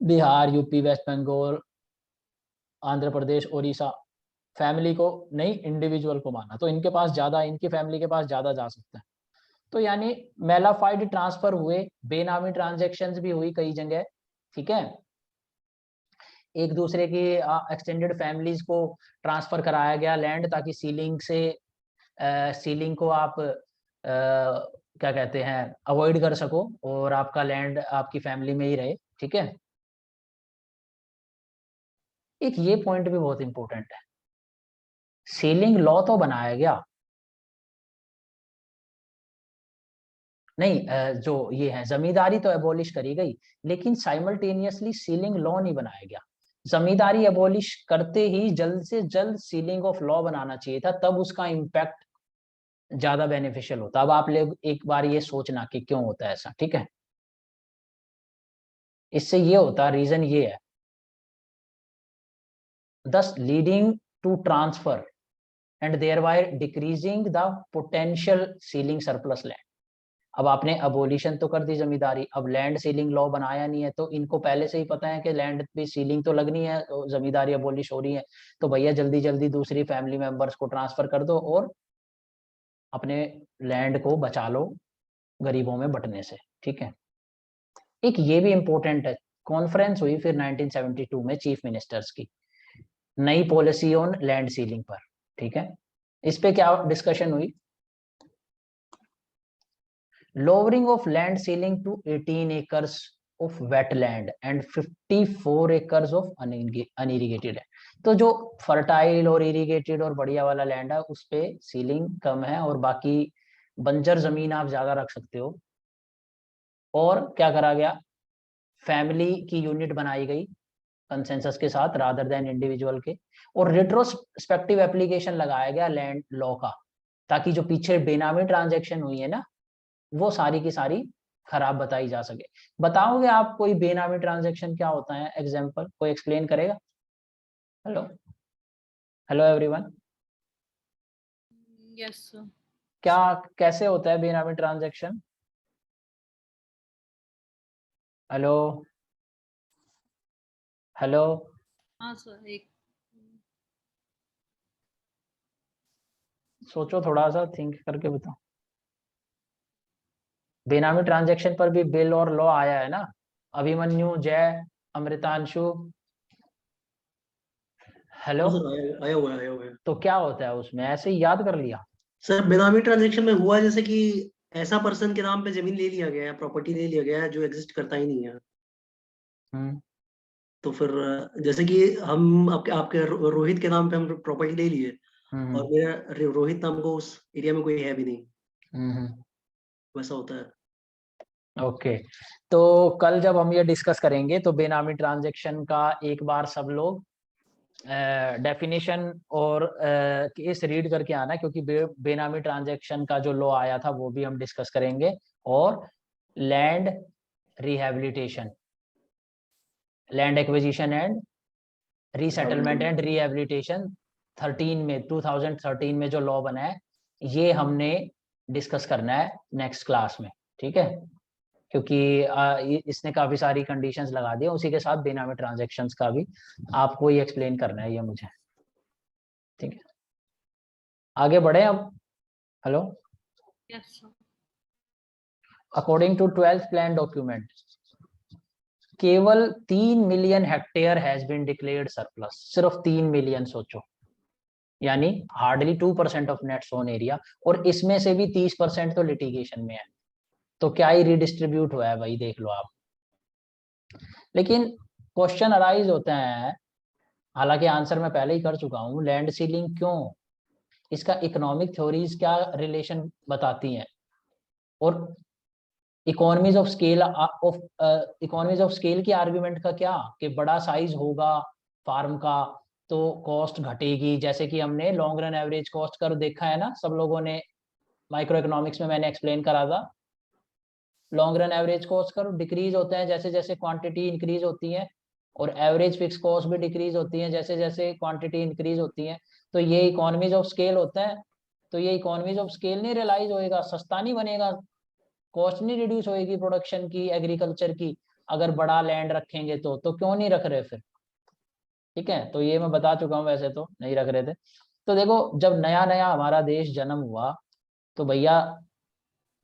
बिहार, यूपी, वेस्ट बंगाल, आंध्र प्रदेश, उड़ीसा फैमिली को नहीं इंडिविजुअल को माना, तो इनके पास ज्यादा, इनकी फैमिली के पास ज्यादा जा सकता है। तो यानी मेलाफाइड ट्रांसफर हुए, बेनामी ट्रांजैक्शंस भी हुई कई जगह, ठीक है। एक दूसरे की एक्सटेंडेड फैमिलीज को ट्रांसफर कराया गया लैंड, ताकि सीलिंग से सीलिंग को आप क्या कहते हैं अवॉइड कर सको और आपका लैंड आपकी फैमिली में ही रहे, ठीक है। एक ये पॉइंट भी बहुत इंपॉर्टेंट है, सीलिंग लॉ तो बनाया गया नहीं, जो ये है जमींदारी तो एबॉलिश करी गई, लेकिन साइमल्टेनियसली सीलिंग लॉ नहीं बनाया गया। जमींदारी एबॉलिश करते ही जल्द से जल्द सीलिंग ऑफ लॉ बनाना चाहिए था, तब उसका इम्पैक्ट ज्यादा बेनिफिशियल होता। अब आप लोग एक बार ये सोचना कि क्यों होता है ऐसा, ठीक है। इससे ये होता, रीजन ये है, thus leading to transfer and thereby decreasing the potential ceiling surplus land। अब आपने अबोलिशन तो कर दी जमींदारी, अब लैंड सीलिंग लॉ बनाया नहीं है, तो इनको पहले से ही पता है कि लैंड पे सीलिंग तो लगनी है, तो जमींदारी अबोलिश हो रही है, तो भैया जल्दी जल्दी दूसरी फैमिली मेंबर्स को ट्रांसफर कर दो और अपने लैंड को बचा लो गरीबों में बंटने से, ठीक है। एक ये भी इंपॉर्टेंट है, कॉन्फ्रेंस हुई फिर 1972 में चीफ मिनिस्टर्स की, नई पॉलिसी ऑन लैंड सीलिंग पर, ठीक है। इस पे क्या डिस्कशन हुई? lowering of land ceiling to 18 acres of wetland and 54 acres of unirrigated है। तो जो फर्टाइल और इरिगेटेड और बढ़िया वाला लैंड है उस पे सीलिंग कम है, और बाकी बंजर जमीन आप ज्यादा रख सकते हो। और क्या करा गया, फैमिली की यूनिट बनाई गई कंसेंसस के साथ रादर देन इंडिविजुअल के, और रिट्रोस्पेक्टिव एप्लीकेशन लगाया गया लैंड लॉ का, ताकि जो पीछे बेनामी ट्रांजैक्शन हुई है ना वो सारी की सारी खराब बताई जा सके। बताओगे आप कोई बेनामी ट्रांजैक्शन क्या होता है, एग्जांपल कोई एक्सप्लेन करेगा? Hello hello everyone, Yes, sir. क्या कैसे होता है बेनामी ट्रांजैक्शन? हेलो हेलो, हाँ सर, एक सोचो थोड़ा सा, थिंक करके बताओ। बेनामी ट्रांजैक्शन पर भी बिल और लॉ आया है ना, अभिमन्यु, जय, अमृतांशु, हेलो। हाँ सर, आया हुआ है, आया हुआ है। तो क्या होता है उसमें, ऐसे ही याद कर लिया? सर बेनामी ट्रांजैक्शन में हुआ जैसे कि ऐसा पर्सन के नाम पे जमीन ले लिया गया है, प्रॉपर्टी ले लिया गया है जो एग्जिस्ट करता ही नहीं है। तो फिर जैसे कि हम आपके आपके रोहित के नाम पे हम प्रॉपर्टी ले लिए, और मेरा रोहित नाम को उस एरिया में कोई है भी नहीं, वैसा होता है। ओके, तो कल जब हम ये डिस्कस करेंगे तो बेनामी ट्रांजैक्शन का एक बार सब लोग डेफिनेशन और केस रीड करके आना, क्योंकि बेनामी ट्रांजैक्शन का जो लॉ आया था वो भी हम डिस्कस करेंगे, और land rehabilitation, land acquisition and resettlement and rehabilitation 2013 में जो लॉ बना है, ये हमने डिस्कस करना है नेक्स्ट क्लास में, ठीक है। क्योंकि इसने काफी सारी कंडीशंस लगा दी, उसी के साथ बेनामी ट्रांजैक्शंस का भी आपको ही एक्सप्लेन करना है ये मुझे, ठीक है। आगे बढ़े अब। Hello, yes, sir. According to 12th plan document, केवल 3 million hectare has been declared surplus, सिर्फ 3 मिलियन, सोचो, यानी hardly 2% of net sown area, और इसमें से भी 30% तो लिटिगेशन में है। तो क्या ही रिडिस्ट्रीब्यूट हुआ है भाई, देख लो आप। लेकिन क्वेश्चन अराइज होते हैं, हालांकि आंसर मैं पहले ही कर चुका हूँ, लैंड सीलिंग क्यों, इसका इकोनॉमिक थ्योरीज क्या रिलेशन बताती हैं? और इकोनॉमीज ऑफ स्केल की आर्गुमेंट का क्या, कि बड़ा साइज होगा फार्म का तो कॉस्ट घटेगी, जैसे कि हमने लॉन्ग रन एवरेज कॉस्ट कर देखा है ना सब लोगों ने, माइक्रो इकोनॉमिक्स में मैंने एक्सप्लेन करा था। लॉन्ग रन एवरेज कॉस्ट कर डिक्रीज होते हैं जैसे जैसे क्वांटिटी इंक्रीज होती है, और एवरेज फिक्स कॉस्ट भी डिक्रीज होती है जैसे जैसे क्वांटिटी इंक्रीज होती है। तो ये इकोनॉमीज ऑफ स्केल होता है। तो ये इकोनॉमीज ऑफ स्केल नहीं रियलाइज होएगा, सस्ता नहीं बनेगा, कॉस्ट नहीं रिड्यूस होएगी प्रोडक्शन की, एग्रीकल्चर की, अगर बड़ा लैंड रखेंगे तो क्यों नहीं रख रहे फिर। ठीक है, तो ये मैं बता चुका हूँ, वैसे तो नहीं रख रहे थे। तो देखो जब नया नया हमारा देश जन्म हुआ तो भैया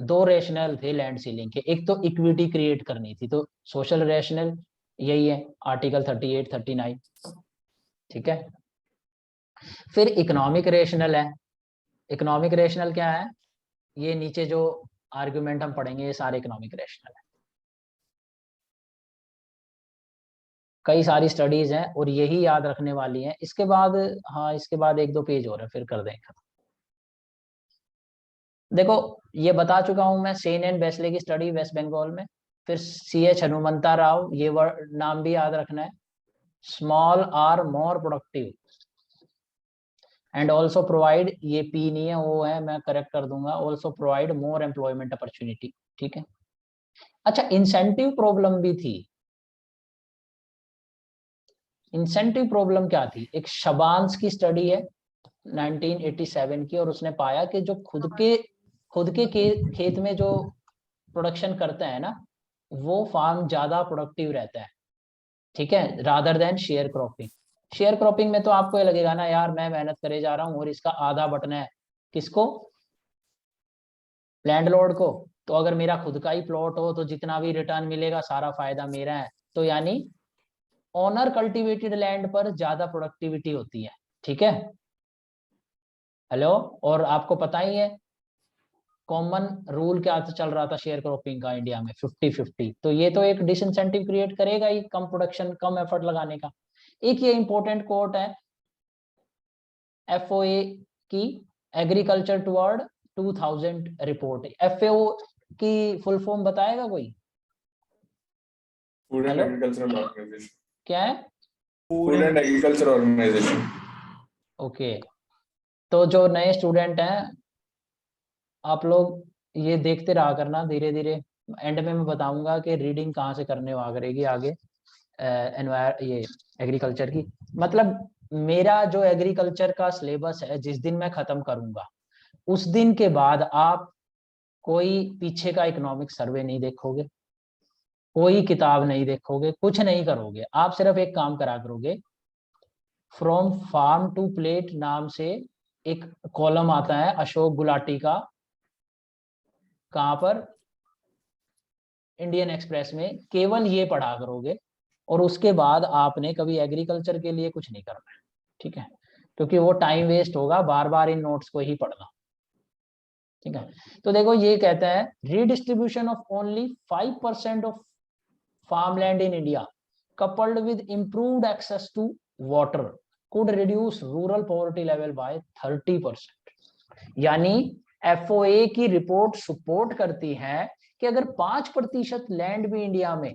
दो रेशनल थे लैंड सीलिंग के, एक तो इक्विटी क्रिएट करनी थी, तो सोशल रेशनल यही है आर्टिकल 38 39। ठीक है, फिर इकोनॉमिक रेशनल है। इकोनॉमिक रेशनल क्या है, ये नीचे जो आर्गुमेंट हम पढ़ेंगे ये सारे इकोनॉमिक रेशनल है, कई सारी स्टडीज हैं और यही याद रखने वाली हैं। इसके बाद हाँ इसके बाद एक दो पेज और है फिर कर देंगे। देखो ये बता चुका हूं मैं, सेन एंड बेस्ले की स्टडी वेस्ट बंगाल में। फिर CH हनुमंता राव, ये वर्ड नाम भी याद रखना है, small are more productive and also provide, ये पी नहीं है वो है, मैं करेक्ट कर दूंगा, also provide more employment opportunity. ठीक है, अच्छा इंसेंटिव प्रॉब्लम भी थी। इंसेंटिव प्रॉब्लम क्या थी, एक शबान्स की स्टडी है 1987 की, और उसने पाया कि जो खुद के खेत में जो प्रोडक्शन करता है ना वो फार्म ज्यादा प्रोडक्टिव रहता है। ठीक है, rather than share cropping. Share cropping में तो आपको ये लगेगा ना यार मैं मेहनत करे जा रहा हूँ और इसका आधा बटना है किसको, लैंडलॉर्ड को। तो अगर मेरा खुद का ही प्लॉट हो तो जितना भी रिटर्न मिलेगा सारा फायदा मेरा है। तो यानी ऑनर कल्टीवेटेड लैंड पर ज्यादा प्रोडक्टिविटी होती है। ठीक है, हेलो, और आपको पता ही है कॉमन रूल क्या चल रहा था शेयर क्रॉपिंग का इंडिया में, 50-50। तो ये तो एक डिसइंसेंटिव क्रिएट करेगा ही, कम प्रोडक्शन कम एफर्ट लगाने का। एक ये इंपॉर्टेंट कोट है FOA की, एग्रीकल्चर टुवर्ड 2000 रिपोर्ट। FAO की फुल फॉर्म बताएगा कोई? Food and hello? Agriculture organisation. क्या है? Food and agriculture organisation. Okay, तो जो नए स्टूडेंट हैं आप लोग ये देखते रहा करना, धीरे धीरे एंड में मैं बताऊंगा कि रीडिंग कहाँ से करने वा करेगी आगे ये एग्रीकल्चर की। मतलब मेरा जो एग्रीकल्चर का सिलेबस है जिस दिन मैं खत्म करूंगा उस दिन के बाद आप कोई पीछे का इकोनॉमिक सर्वे नहीं देखोगे, कोई किताब नहीं देखोगे, कुछ नहीं करोगे। आप सिर्फ एक काम करा करोगे, फ्रॉम फार्म टू प्लेट नाम से एक कॉलम आता है अशोक गुलाटी का, कहां पर, इंडियन एक्सप्रेस में, केवल ये पढ़ा करोगे और उसके बाद आपने कभी एग्रीकल्चर के लिए कुछ नहीं करना है। ठीक है, क्योंकि वो टाइम वेस्ट होगा बार बार इन नोट्स को ही पढ़ना। ठीक है, तो देखो ये कहता है redistribution of only 5% of farmland in India coupled with improved access to water could reduce rural poverty level by 30%। यानी FOA की रिपोर्ट सपोर्ट करती है कि अगर 5% लैंड भी इंडिया में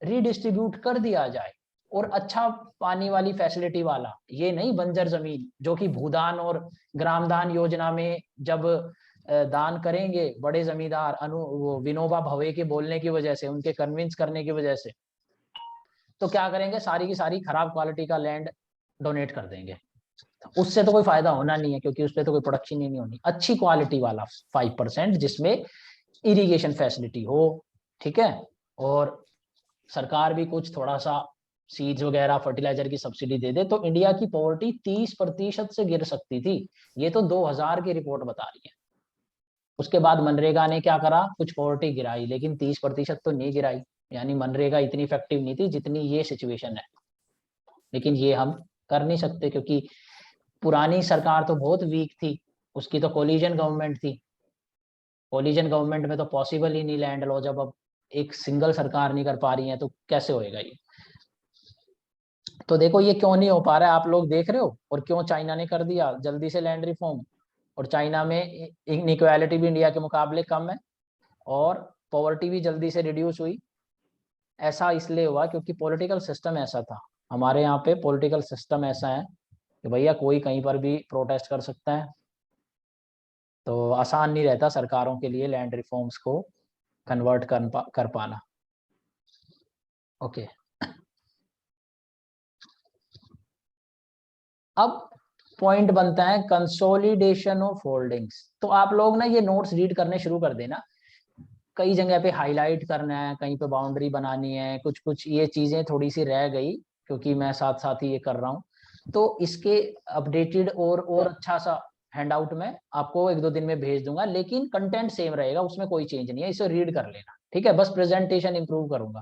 रीडिस्ट्रीब्यूट कर दिया जाए और अच्छा पानी वाली फैसिलिटी वाला, ये नहीं बंजर जमीन जो कि भूदान और ग्रामदान योजना में जब दान करेंगे बड़े जमींदार वो विनोबा भवे के बोलने की वजह से, उनके कन्विंस करने की वजह से, तो क्या करेंगे सारी की सारी खराब क्वालिटी का लैंड डोनेट कर देंगे। उससे तो कोई फायदा होना नहीं है क्योंकि उस पर तो कोई प्रोडक्शन ही नहीं होनी। अच्छी क्वालिटी वाला 5% जिसमें इरिगेशन फैसिलिटी हो। ठीक है, और सरकार भी कुछ थोड़ा सा सीड्स वगैरह फर्टिलाइजर की सब्सिडी दे दे तो इंडिया की पॉवर्टी 30% से गिर सकती थी। ये तो 2000 की रिपोर्ट बता रही है। उसके बाद मनरेगा ने क्या करा, कुछ पॉवर्टी गिराई लेकिन 30% तो नहीं गिराई। यानी मनरेगा इतनी इफेक्टिव नहीं थी जितनी ये सिचुएशन है। लेकिन ये हम कर नहीं सकते क्योंकि पुरानी सरकार तो बहुत वीक थी, उसकी तो कोलिजन गवर्नमेंट थी। कोलिजन गवर्नमेंट में तो पॉसिबल ही नहीं लैंड लॉ, जब अब एक सिंगल सरकार नहीं कर पा रही है तो कैसे होएगा ये। तो देखो ये क्यों नहीं हो पा रहा है आप लोग देख रहे हो, और क्यों चाइना ने कर दिया जल्दी से लैंड रिफॉर्म, और चाइना में इनइक्वालिटी भी इंडिया के मुकाबले कम है। और पॉवर्टी भी जल्दी से रिड्यूस हुई। ऐसा इसलिए हुआ क्योंकि पॉलिटिकल सिस्टम ऐसा था, हमारे यहाँ पे पॉलिटिकल सिस्टम ऐसा है कि भैया कोई कहीं पर भी प्रोटेस्ट कर सकता है, तो आसान नहीं रहता सरकारों के लिए लैंड रिफॉर्म्स को कन्वर्ट कर पाना। ओके, अब पॉइंट बनता है कंसोलिडेशन ऑफ होल्डिंग्स। तो आप लोग ना ये नोट्स रीड करने शुरू कर देना, कई जगह पे हाईलाइट करना है, कहीं पे बाउंड्री बनानी है, कुछ कुछ ये चीजें थोड़ी सी रह गई क्योंकि मैं साथ साथ ही ये कर रहा हूँ। तो इसके अपडेटेड और अच्छा सा हैंडआउट में आपको 1-2 दिन में भेज दूंगा, लेकिन कंटेंट सेम रहेगा, उसमें कोई चेंज नहीं है, इसे रीड कर लेना, ठीक है? बस प्रेजेंटेशन इंप्रूव करूंगा,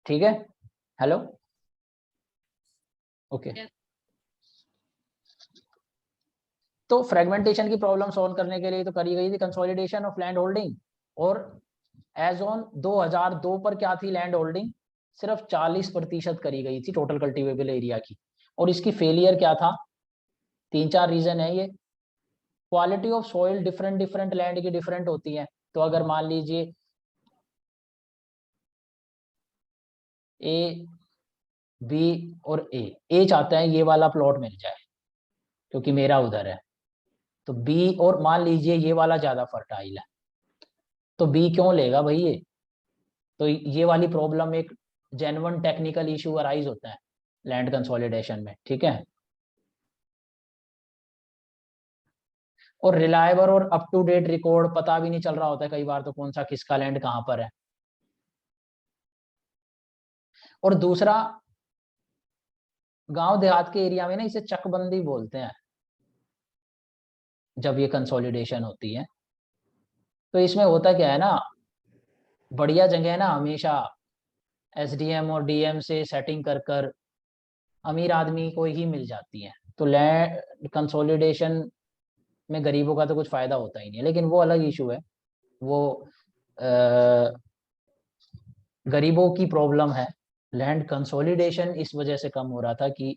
ठीक है? Hello, okay. Yes. तो फ्रेगमेंटेशन की प्रॉब्लम सॉल्व करने के लिए तो करी गई थी कंसोलिडेशन ऑफ लैंड होल्डिंग, और एज ऑन 2002 पर क्या थी लैंड होल्डिंग? सिर्फ 40% करी गई थी टोटल कल्टीवेबल एरिया की। और इसकी फेलियर क्या था? 3-4 रीजन है ये। Quality of soil different land की डिफरेंट होती है। तो अगर मान लीजिए ए, बी और ए चाहते हैं ये वाला प्लॉट मिल जाए क्योंकि मेरा उधर है, तो बी, और मान लीजिए ये वाला ज्यादा फर्टाइल है, तो बी क्यों लेगा भाई ये? तो ये वाली प्रॉब्लम एक जेन्युइन टेक्निकल इशू अराइज होता है लैंड कंसोलिडेशन में, ठीक है? और रिलायबल और अप टू डेट रिकॉर्ड पता भी नहीं चल रहा होता है कई बार, तो कौन सा किसका लैंड कहां पर है। और दूसरा, गांव देहात के एरिया में ना इसे चकबंदी बोलते हैं जब ये कंसोलिडेशन होती है। तो इसमें होता क्या है ना, बढ़िया जगह ना हमेशा एसडीएम और डीएम से सेटिंग कर कर अमीर आदमी को ही मिल जाती है। तो लैंड कंसोलिडेशन में गरीबों का तो कुछ फायदा होता ही नहीं है, लेकिन वो अलग इशू है। वो गरीबों की प्रॉब्लम है। लैंड कंसोलिडेशन इस वजह से कम हो रहा था कि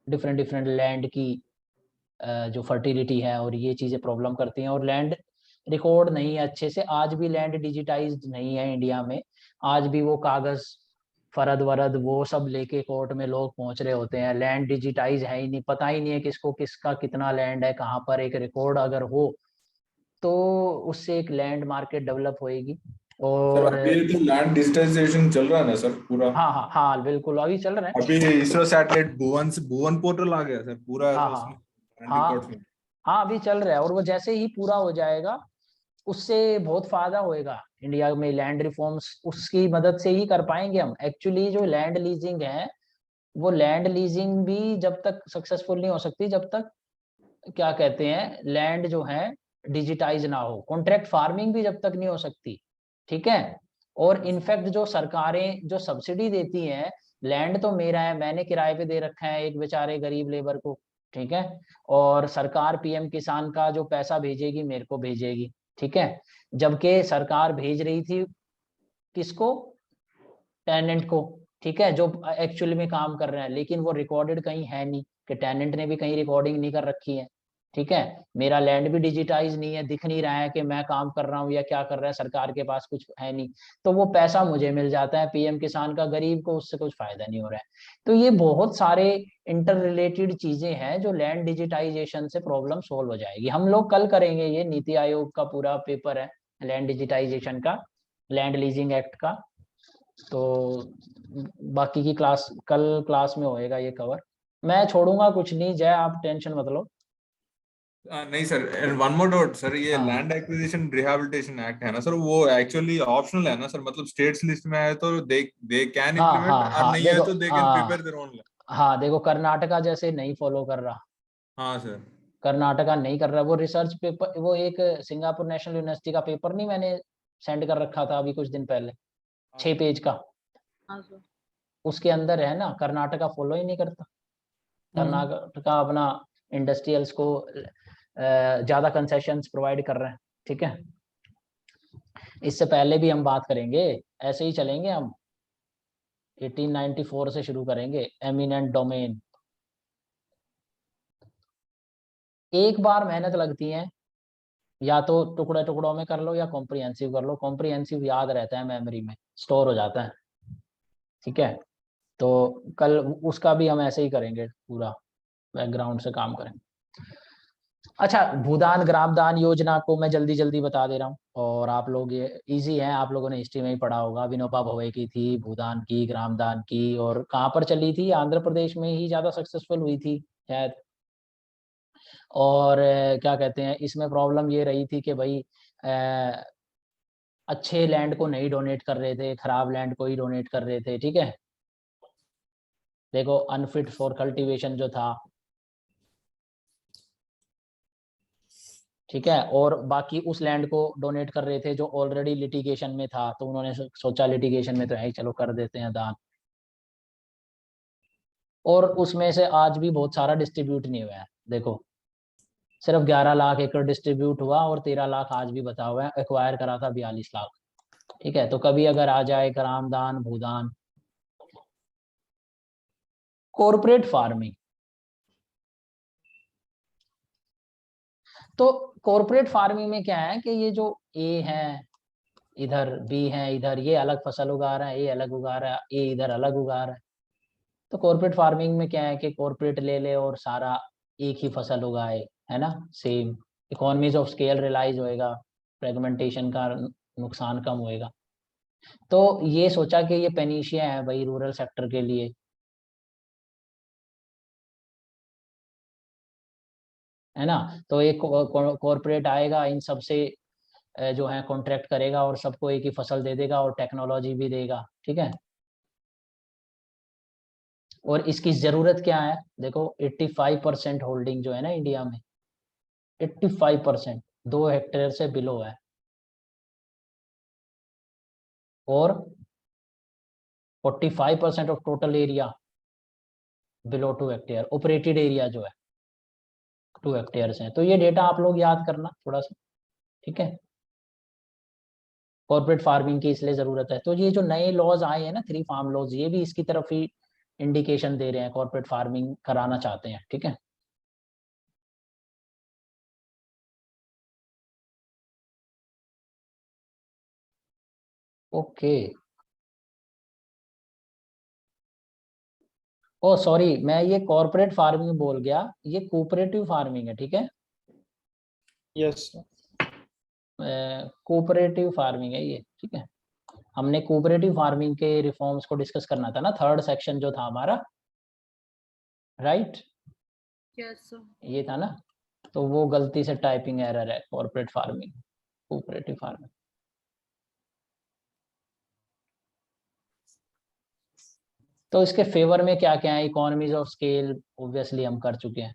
डिफरेंट लैंड की जो फर्टिलिटी है और ये चीज़ें प्रॉब्लम करती हैं, और लैंड रिकॉर्ड नहीं है अच्छे से। आज भी लैंड डिजिटाइज्ड नहीं है इंडिया में, आज भी वो कागज फरद वरद वो सब लेके कोर्ट में लोग पहुंच रहे होते हैं। लैंड डिजिटाइज है ही नहीं, पता ही नहीं है किसको किसका कितना लैंड है कहाँ पर। एक रिकॉर्ड अगर हो तो उससे एक लैंड मार्केट डेवलप होएगी। सर और अभी तो लैंड डिजिटाइजेशन चल रहा है ना सर पूरा। हाँ हाँ हाँ बिल्कुल, अभी चल रहे हैं। अभी इसरो सैटेलाइट भुवन से भुवन पोर्टल आ गया सर पूरा हाँ उसमें हाँ रिकॉर्ड्स हाँ में। हाँ, अभी चल रहा है, और वो जैसे ही पूरा हो जाएगा उससे बहुत फायदा होएगा इंडिया में। लैंड रिफॉर्म्स उसकी मदद से ही कर पाएंगे हम। एक्चुअली जो लैंड लीजिंग है, वो लैंड लीजिंग भी जब तक सक्सेसफुल नहीं हो सकती जब तक, क्या कहते हैं, लैंड जो है डिजिटाइज ना हो। कॉन्ट्रैक्ट फार्मिंग भी जब तक नहीं हो सकती, ठीक है? और इनफैक्ट जो सरकारें जो सब्सिडी देती हैं, लैंड तो मेरा है, मैंने किराए पे दे रखा है एक बेचारे गरीब लेबर को, ठीक है? और सरकार पीएम किसान का जो पैसा भेजेगी मेरे को भेजेगी, ठीक है? जबकि सरकार भेज रही थी किसको? टेनेंट को, ठीक है, जो एक्चुअली में काम कर रहे हैं, लेकिन वो रिकॉर्डेड कहीं है नहीं कि टेनेंट ने भी कहीं रिकॉर्डिंग नहीं कर रखी है, ठीक है? मेरा लैंड भी डिजिटाइज नहीं है, दिख नहीं रहा है कि मैं काम कर रहा हूँ या क्या कर रहा है, सरकार के पास कुछ है नहीं, तो वो पैसा मुझे मिल जाता है पीएम किसान का, गरीब को उससे कुछ फायदा नहीं हो रहा है। तो ये बहुत सारे इंटर रिलेटेड चीजें हैं जो लैंड डिजिटाइजेशन से प्रॉब्लम सोल्व हो जाएगी। हम लोग कल करेंगे, ये नीति आयोग का पूरा पेपर है लैंड डिजिटाइजेशन का, लैंड लीजिंग एक्ट का। तो बाकी की क्लास कल क्लास में होएगा ये कवर, मैं छोड़ूंगा कुछ नहीं, जय आप टेंशन मत लो। नहीं sir, and one more doubt sir, ये हाँ लैंड एक्विजिशन रिहैबिलिटेशन एक्ट है ना सर, वो एक्चुअली ऑप्शनल है ना सर? मतलब स्टेट्स लिस्ट में है तो दे कैन हाँ इम्प्लीमेंट, हाँ और हाँ नहीं है देखो, तो दे कैन हाँ प्रिपेयर देयर ओन। हाँ देखो, कर्नाटका जैसे नहीं फॉलो कर रहा, हाँ सर। कर्नाटका नहीं कर रहा। वो रिसर्च पेपर, वो एक सिंगापुर नेशनल यूनिवर्सिटी का पेपर नहीं मैंने सेंड कर रखा था अभी कुछ दिन पहले, हाँ 6 पेज का, हाँ सर। उसके अंदर है ना, कर्नाटका फॉलो ही नहीं करता। कर्नाटका अपना इंडस्ट्रियल्स को ज्यादा कंसेशंस प्रोवाइड कर रहे हैं, ठीक है? इससे पहले भी हम बात करेंगे, ऐसे ही चलेंगे हम। 1894 से शुरू करेंगे, एमिनेंट डोमेन। एक बार मेहनत लगती है या तो टुकड़े टुकड़ों में कर लो या कॉम्प्रिहेंसिव कर लो। कॉम्प्रिहेंसिव याद रहता है, मेमोरी में स्टोर हो जाता है, ठीक है। तो कल उसका भी हम ऐसे ही करेंगे, पूरा बैकग्राउंड से काम करेंगे। अच्छा, भूदान ग्रामदान योजना को मैं जल्दी जल्दी बता दे रहा हूँ, और आप लोग ये इजी है, आप लोगों ने हिस्ट्री में ही पढ़ा होगा। विनोबा भावे की थी, भूदान की, ग्रामदान की, और कहाँ पर चली थी? आंध्र प्रदेश में ही ज्यादा सक्सेसफुल हुई थी शायद। और क्या कहते हैं, इसमें प्रॉब्लम ये रही थी कि भाई अच्छे लैंड को नहीं डोनेट कर रहे थे, खराब लैंड को ही डोनेट कर रहे थे, ठीक है। देखो, अनफिट फॉर कल्टीवेशन जो था, ठीक है, और बाकी उस लैंड को डोनेट कर रहे थे जो ऑलरेडी लिटिगेशन में था, तो उन्होंने सोचा लिटिगेशन में तो है ही, चलो कर देते हैं दान। और उसमें से आज भी बहुत सारा डिस्ट्रीब्यूट नहीं हुआ है। देखो, सिर्फ 11 लाख एकड़ डिस्ट्रीब्यूट हुआ, और 13 लाख आज भी बता हुआ है, एक्वायर करा था 42 लाख, ठीक है। तो कभी अगर आ जाए ग्रामदान, भूदान। कॉर्पोरेट फार्मिंग, तो कॉर्पोरेट फार्मिंग में क्या है कि ये जो ए है इधर, बी है इधर, ये अलग फसल उगा रहा है, ए अलग उगा रहा है, ए इधर अलग उगा रहा है। तो कॉर्पोरेट फार्मिंग में क्या है कि कॉर्पोरेट ले ले और सारा एक ही फसल उगाए, है ना, same. Economies of scale realise होएगा, फ्रेगमेंटेशन का नुकसान कम होएगा। तो ये सोचा कि ये पेनिशिया है भाई रूरल सेक्टर के लिए, है ना। तो एक कॉर्पोरेट आएगा, इन सबसे जो है कॉन्ट्रैक्ट करेगा, और सबको एक ही फसल दे देगा, और टेक्नोलॉजी भी देगा, ठीक है। और इसकी जरूरत क्या है? देखो, 85% होल्डिंग जो है ना इंडिया में, 85% 2 हेक्टेयर से बिलो है, और 45% of total area below 2 hectare, operated area जो है 2 हेक्टेयर है। तो ये डेटा आप लोग याद करना थोड़ा सा, ठीक है। कॉर्पोरेट फार्मिंग की इसलिए जरूरत है। तो ये जो नए लॉज आए हैं ना, 3 फार्म लॉज, ये भी इसकी तरफ ही इंडिकेशन दे रहे हैं, कॉर्पोरेट फार्मिंग कराना चाहते हैं, ठीक है। ओके, ओ सॉरी, मैं ये कॉर्पोरेट फार्मिंग बोल गया, ये कोऑपरेटिव फार्मिंग है, ठीक है। Yes, sir. कोऑपरेटिव फार्मिंग है ये, ठीक है। हमने कोऑपरेटिव फार्मिंग के रिफॉर्म्स को डिस्कस करना था ना, 3rd सेक्शन जो था हमारा, राइट, Yes, sir. ये था ना। तो वो गलती से टाइपिंग एरर है, कॉर्पोरेट फार्मिंग, कोऑपरेटिव फार्मिंग। तो इसके फेवर में क्या क्या है? इकोनॉमीज ऑफ स्केल ऑब्वियसली हम कर चुके हैं,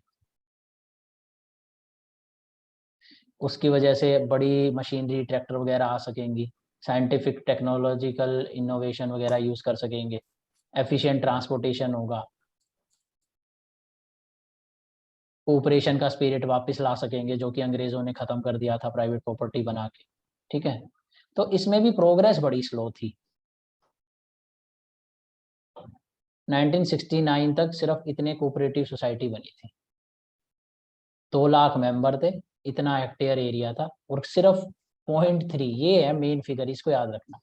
उसकी वजह से बड़ी मशीनरी ट्रैक्टर वगैरह आ सकेंगी, साइंटिफिक टेक्नोलॉजिकल इनोवेशन वगैरह यूज कर सकेंगे, एफिशिएंट ट्रांसपोर्टेशन होगा, कोऑपरेशन का स्पिरिट वापस ला सकेंगे जो कि अंग्रेजों ने खत्म कर दिया था प्राइवेट प्रॉपर्टी बना के, ठीक है। तो इसमें भी प्रोग्रेस बड़ी स्लो थी। 1969 तक सिर्फ इतने कोऑपरेटिव सोसाइटी बनी थी, 2 लाख मेंबर थे, इतना हेक्टेयर एरिया था, और सिर्फ 0.3, ये है मेन फिगर, इसको याद रखना।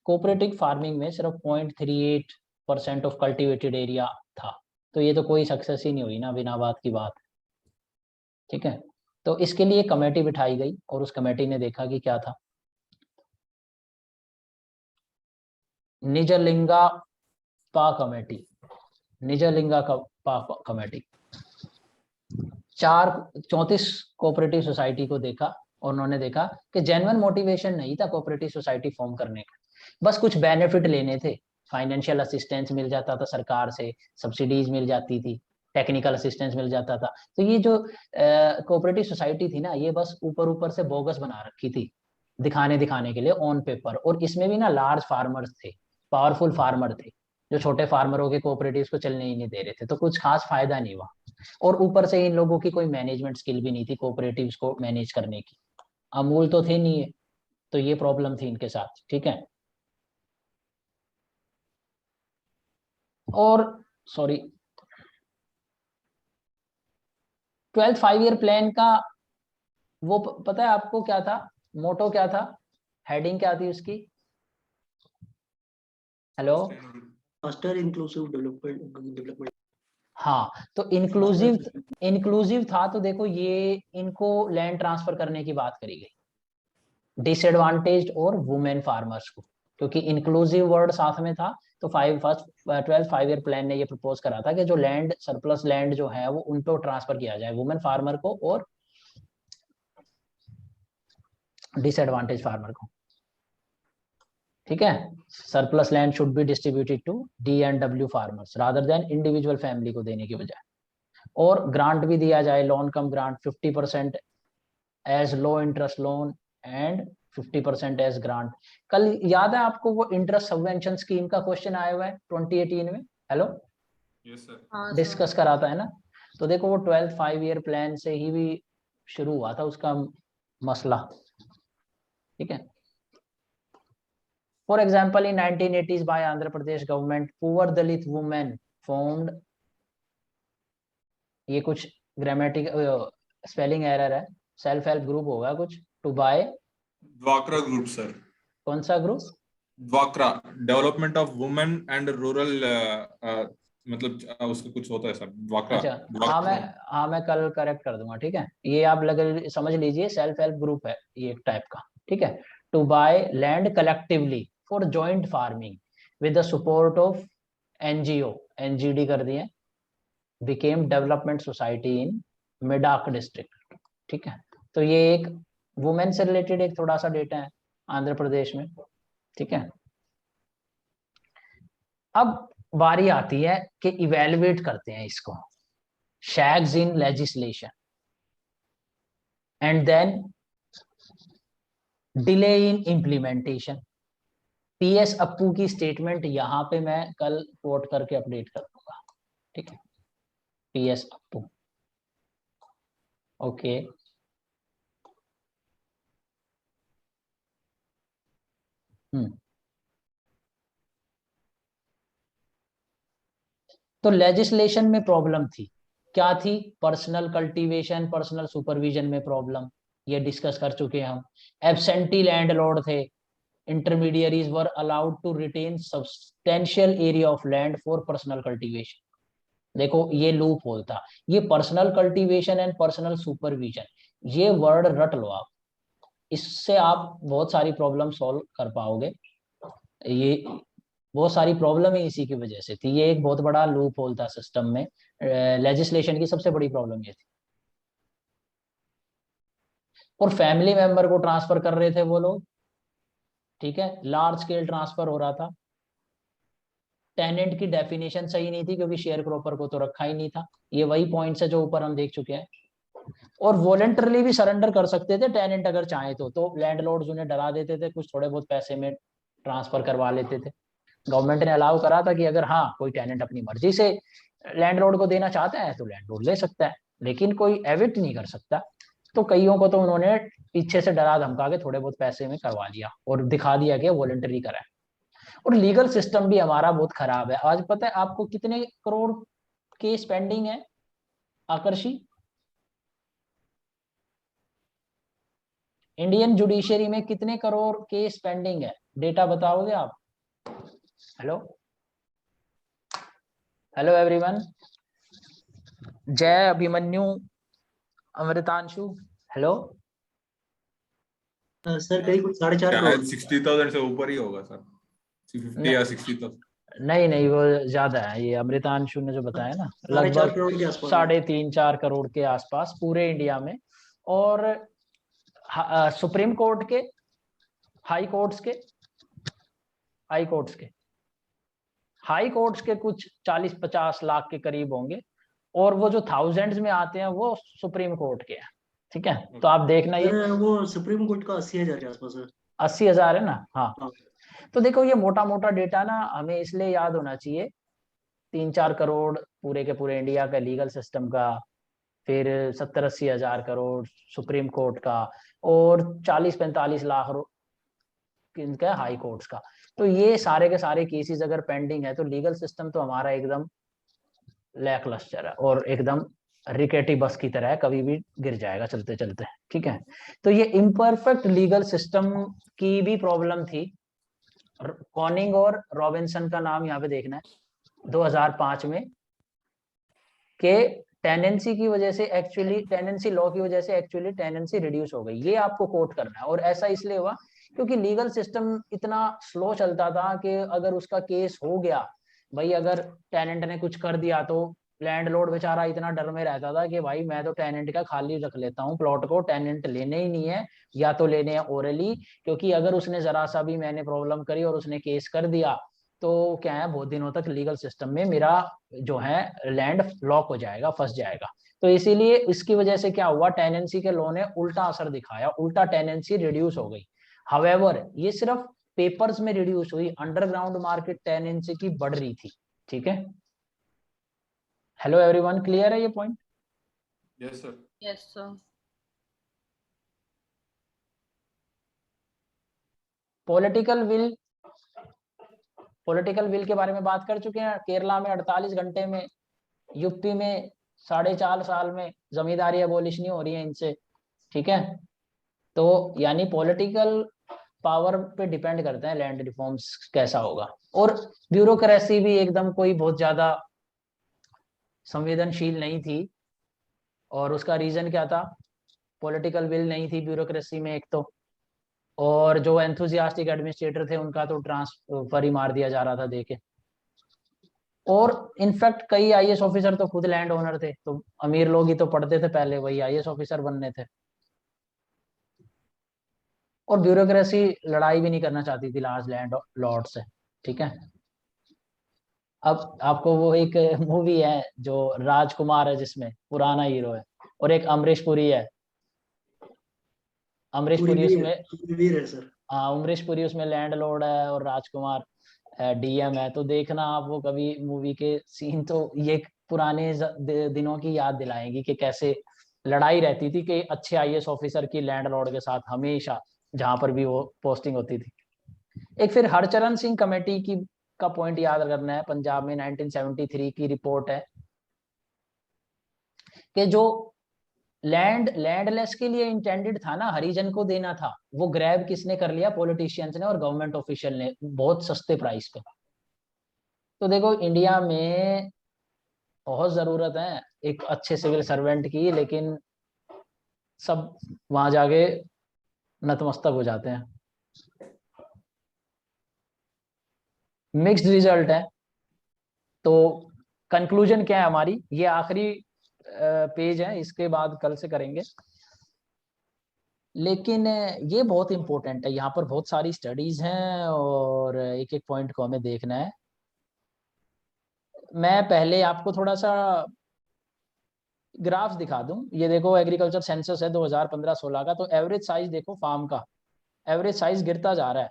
कोऑपरेटिव फार्मिंग में सिर्फ 0.38% ऑफ कल्टीवेटेड एरिया था। तो ये तो कोई सक्सेस ही नहीं हुई ना, बिना बात की बात, ठीक है। तो इसके लिए कमेटी बिठाई गई, और उस कमेटी ने देखा कि क्या था, निजलिंगा पा कमेटी, निजलिंगा पा कमेटी 34 कोऑपरेटिव सोसाइटी को देखा, और उन्होंने देखा कि जेन्युइन मोटिवेशन नहीं था कोऑपरेटिव सोसाइटी फॉर्म करने का, बस कुछ बेनिफिट लेने थे, फाइनेंशियल असिस्टेंस मिल जाता था सरकार से, सब्सिडीज मिल जाती थी, टेक्निकल असिस्टेंस मिल जाता था। तो ये जो कोऑपरेटिव सोसाइटी थी ना, ये बस ऊपर ऊपर से बोगस बना रखी थी, दिखाने दिखाने के लिए ऑन पेपर। और इसमें भी ना लार्ज फार्मर्स थे, पावरफुल फार्मर थे, जो छोटे फार्मरों के कोऑपरेटिव्स को चलने ही नहीं दे रहे थे, तो कुछ खास फायदा नहीं हुआ। और ऊपर से इन लोगों की कोई मैनेजमेंट स्किल भी नहीं थी कोऑपरेटिव्स को मैनेज करने की, अमूल तो थे नहीं है, तो ये प्रॉब्लम थी इनके साथ, ठीक है। और सॉरी, 12th 5 ईयर प्लान का वो पता है आपको क्या था, मोटो क्या था, हेडिंग क्या थी उसकी? Hello, faster inclusive development. हाँ, तो इंक्लूसिव था। तो देखो ये इनको लैंड ट्रांसफर करने की बात करी गई, डिसएडवांटेज्ड और वुमेन फार्मर्स को, क्योंकि इंक्लूसिव वर्ड साथ में था। तो 12th 5 ईयर प्लान ने ये प्रपोज करा था कि जो लैंड सरप्लस लैंड जो है वो उनको ट्रांसफर किया जाए, वुमेन फार्मर को और डिसएडवांटेज फार्मर को। ठीक है, surplus land should be distributed to D&W farmers rather than individual family को देने की बजाय। और ग्रांट भी दिया जाए, loan cum grant 50% as low interest loan and 50% as grant. कल याद है आपको वो इंटरेस्ट सबवेंशन स्कीम का क्वेश्चन आया हुआ है 2018 में? Hello, yes sir. हाँ सर। डिस्कस कराता है ना। तो देखो वो 12th 5 ईयर प्लान से ही भी शुरू हुआ था उसका मसला। ठीक है, for example in 1980s by Andhra Pradesh government poor Dalit women formed, ये कुछ ग्रामेटिक स्पेलिंग एरर है, सेल्फ हेल्प ग्रुप होगा कुछ, टू बाय ड्वाक्रा ग्रुप सर। कौन सा ग्रुप? ड्वाक्रा, development of women and rural, मतलब उसका कुछ होता है सर, ड्वाक्रा। अच्छा, हाँ मैं कल करेक्ट कर दूंगा। ठीक है, ये आप समझ लीजिए सेल्फ हेल्प ग्रुप है ये एक टाइप का। ठीक है, to buy land collectively for joint farming with the support of NGO, NGD कर दिए, became development society in Medak district. ठीक है, तो ये एक वुमेन से रिलेटेड एक थोड़ा सा डेटा है आंध्र प्रदेश में। ठीक है, अब बारी आती है कि इवेलुएट करते हैं इसको, शैग्स in legislation and then delay in implementation. PS Appu की स्टेटमेंट यहां पे मैं कल कोट करके अपडेट कर दूंगा। ठीक है, PS अप्पू। ओके, तो लेजिस्लेशन में प्रॉब्लम थी, क्या थी? पर्सनल कल्टीवेशन, पर्सनल सुपरविजन में प्रॉब्लम, ये डिस्कस कर चुके हैं हम। एब्सेंटी लैंडलॉर्ड थे, intermediaries were allowed to retain substantial area of land for personal cultivation. देखो ये लूप होल था, ये personal cultivation and personal supervision, ये वर्ड रट लो आप, इससे आप बहुत सारी प्रॉब्लम सॉल्व कर पाओगे। ये बहुत सारी प्रॉब्लम ही इसी की वजह से थी, ये एक बहुत बड़ा लूप होल था सिस्टम में। लेजिस्लेशन की सबसे बड़ी प्रॉब्लम ये थी। और फैमिली मेंबर को ट्रांसफर कर रहे थे वो लोग। ठीक है, लार्ज स्केल ट्रांसफर हो रहा था। टेनेंट की डेफिनेशन सही नहीं थी क्योंकि शेयर क्रॉपर को तो रखा ही नहीं था। ये वही पॉइंट्स है जो ऊपर हम देख चुके हैं। और वॉलेंटरली भी सरेंडर कर सकते थे टेनेंट अगर चाहे तो लैंडलॉर्ड्स उन्हें डरा देते थे, कुछ थोड़े बहुत पैसे में ट्रांसफर करवा लेते थे। गवर्नमेंट ने अलाउ करा था कि अगर हाँ कोई टेनेंट अपनी मर्जी से लैंडलॉर्ड को देना चाहता है तो लैंडलॉर्ड ले सकता है, लेकिन कोई एविक्ट नहीं कर सकता। तो कईयों को तो उन्होंने पीछे से डरा धमका के थोड़े बहुत पैसे में करवा दिया और दिखा दिया कि वॉलंटरी करा है। और लीगल सिस्टम भी हमारा बहुत खराब है। आज पता है आपको कितने करोड़ केस पेंडिंग है आकर्षी? इंडियन जुडिशरी में कितने करोड़ केस पेंडिंग है, डेटा बताओगे आप? हेलो हेलो एवरीवन, जय, अभिमन्यु, अमृतांशु, हेलो। सर कहीं कुछ 4.5 शायद करोड़ 60,000 से ऊपर ही होगा सर, 50 या 60,000। नहीं नहीं, वो ज्यादा है, ये अमृतांशु ने जो बताया ना, 4.5 लगभग करोड़ के आसपास। 3.5-4 करोड़ के आसपास पूरे इंडिया में। और सुप्रीम कोर्ट के, हाई कोर्ट्स के, हाई कोर्ट्स के कुछ 40-50 लाख के करीब होंगे। और वो जो थाउजेंड्स में आते हैं वो सुप्रीम कोर्ट के हैं। ठीक है, तो आप देखना ये सर वो सुप्रीम कोर्ट का 80,000 के आसपास है। 80,000 है ना? हाँ, हाँ। तो देखो ये मोटा मोटा डेटा ना हमें इसलिए याद होना चाहिए। 3-4 करोड़ पूरे के पूरे इंडिया का लीगल सिस्टम का, फिर 70-80 हजार करोड़ सुप्रीम कोर्ट का, और 40-45 लाख इनका हाई कोर्ट्स का। तो ये सारे के सारे केसेस अगर पेंडिंग है तो लीगल सिस्टम तो हमारा एकदम लैकलस्टर है और एकदम रिकेटी बस की तरह है, कभी भी गिर जाएगा चलते चलते, ठीक है। तो ये इम्परफेक्ट लीगल सिस्टम की भी प्रॉब्लम थी। कॉनिंग और रॉबिन्सन का नाम यहाँ पे देखना है 2005 में, के टेनेंसी की वजह से एक्चुअली, टेनेंसी लॉ की वजह से एक्चुअली टेनेंसी रिड्यूस हो गई, ये आपको कोट करना है। और ऐसा इसलिए हुआ क्योंकि लीगल सिस्टम इतना स्लो चलता था कि अगर उसका केस हो गया भाई, अगर टेनेंट ने कुछ कर दिया तो लैंडलॉर्ड बेचारा इतना डर में रहता था कि भाई मैं तो टेनेंट का खाली रख लेता हूँ प्लॉट को, टेनेंट लेने ही नहीं है, या तो लेने हैं ओरली, क्योंकि अगर उसने जरा सा भी मैंने प्रॉब्लम करी और उसने केस कर दिया तो क्या है, बहुत दिनों तक लीगल सिस्टम में मेरा जो है लैंड लॉक हो जाएगा, फंस जाएगा। तो इसीलिए इसकी वजह से क्या हुआ, टेनेंसी के लॉ ने उल्टा असर दिखाया, उल्टा टेनेंसी रिड्यूस हो गई। हावेवर ये सिर्फ पेपर्स में रिड्यूस हुई, अंडरग्राउंड मार्केट टेनेंसी की बढ़ रही थी, ठीक है। हेलो एवरीवन, क्लियर है ये point? Yes sir. Yes, sir. Political will, political will के बारे में बात कर चुके हैं। केरला में 48 घंटे में, यूपी में 4.5 साल में जमींदारी एबॉलिश नहीं हो रही है इनसे, ठीक है। तो यानी पॉलिटिकल पावर पे डिपेंड करते हैं लैंड रिफॉर्म्स कैसा होगा। और ब्यूरोक्रेसी भी एकदम कोई बहुत ज्यादा संवेदनशील नहीं थी, और उसका रीजन क्या था, पॉलिटिकल विल नहीं थी ब्यूरोक्रेसी में एक तो, और जो एंथुजियास्टिक एडमिनिस्ट्रेटर थे उनका तो ट्रांसफर ही मार दिया जा रहा था देके। और इनफैक्ट कई आईएएस ऑफिसर तो खुद लैंड ओनर थे, तो अमीर लोग ही तो पढ़ते थे पहले, वही आईएएस ऑफिसर बनने थे। और ब्यूरोक्रेसी लड़ाई भी नहीं करना चाहती थी लार्ज लैंड लॉर्ड से, ठीक है। अब आपको वो एक मूवी है जो राजकुमार है जिसमें पुराना हीरो है, और एक अमरीश पुरी है, अमरीश पुरी उसमें, वीर है सर। हाँ अमरीश पुरी उसमें लैंड लॉर्ड है और राजकुमार डीएम है। तो देखना आप वो कभी मूवी के सीन, तो ये पुराने दिनों की याद दिलाएंगी कि कैसे लड़ाई रहती थी कि अच्छे आईएएस ऑफिसर की लैंड लॉर्ड के साथ हमेशा, जहां पर भी वो पोस्टिंग होती थी। एक फिर हरचरण सिंह कमेटी की का पॉइंट याद करना है, पंजाब में 1973 की रिपोर्ट है कि जो लैंडलेस के लिए इंटेंडेड था ना, हरिजन को देना था, वो ग्रैब किसने कर लिया, पॉलिटिशियंस ने और गवर्नमेंट ऑफिशियल ने, बहुत सस्ते प्राइस पे। तो देखो इंडिया में बहुत जरूरत है एक अच्छे सिविल सर्वेंट की, लेकिन सब वहां जाके नतमस्तक हो जाते हैं। मिक्स्ड रिजल्ट है। तो कंक्लूजन क्या है हमारी, ये आखिरी पेज है, इसके बाद कल से करेंगे, लेकिन ये बहुत इंपॉर्टेंट है, यहाँ पर बहुत सारी स्टडीज हैं और एक एक पॉइंट को हमें देखना है। मैं पहले आपको थोड़ा सा ग्राफ्स दिखा दूं, ये देखो एग्रीकल्चर सेंसस है 2015-16 का, तो एवरेज साइज देखो फार्म का, एवरेज साइज गिरता जा रहा है।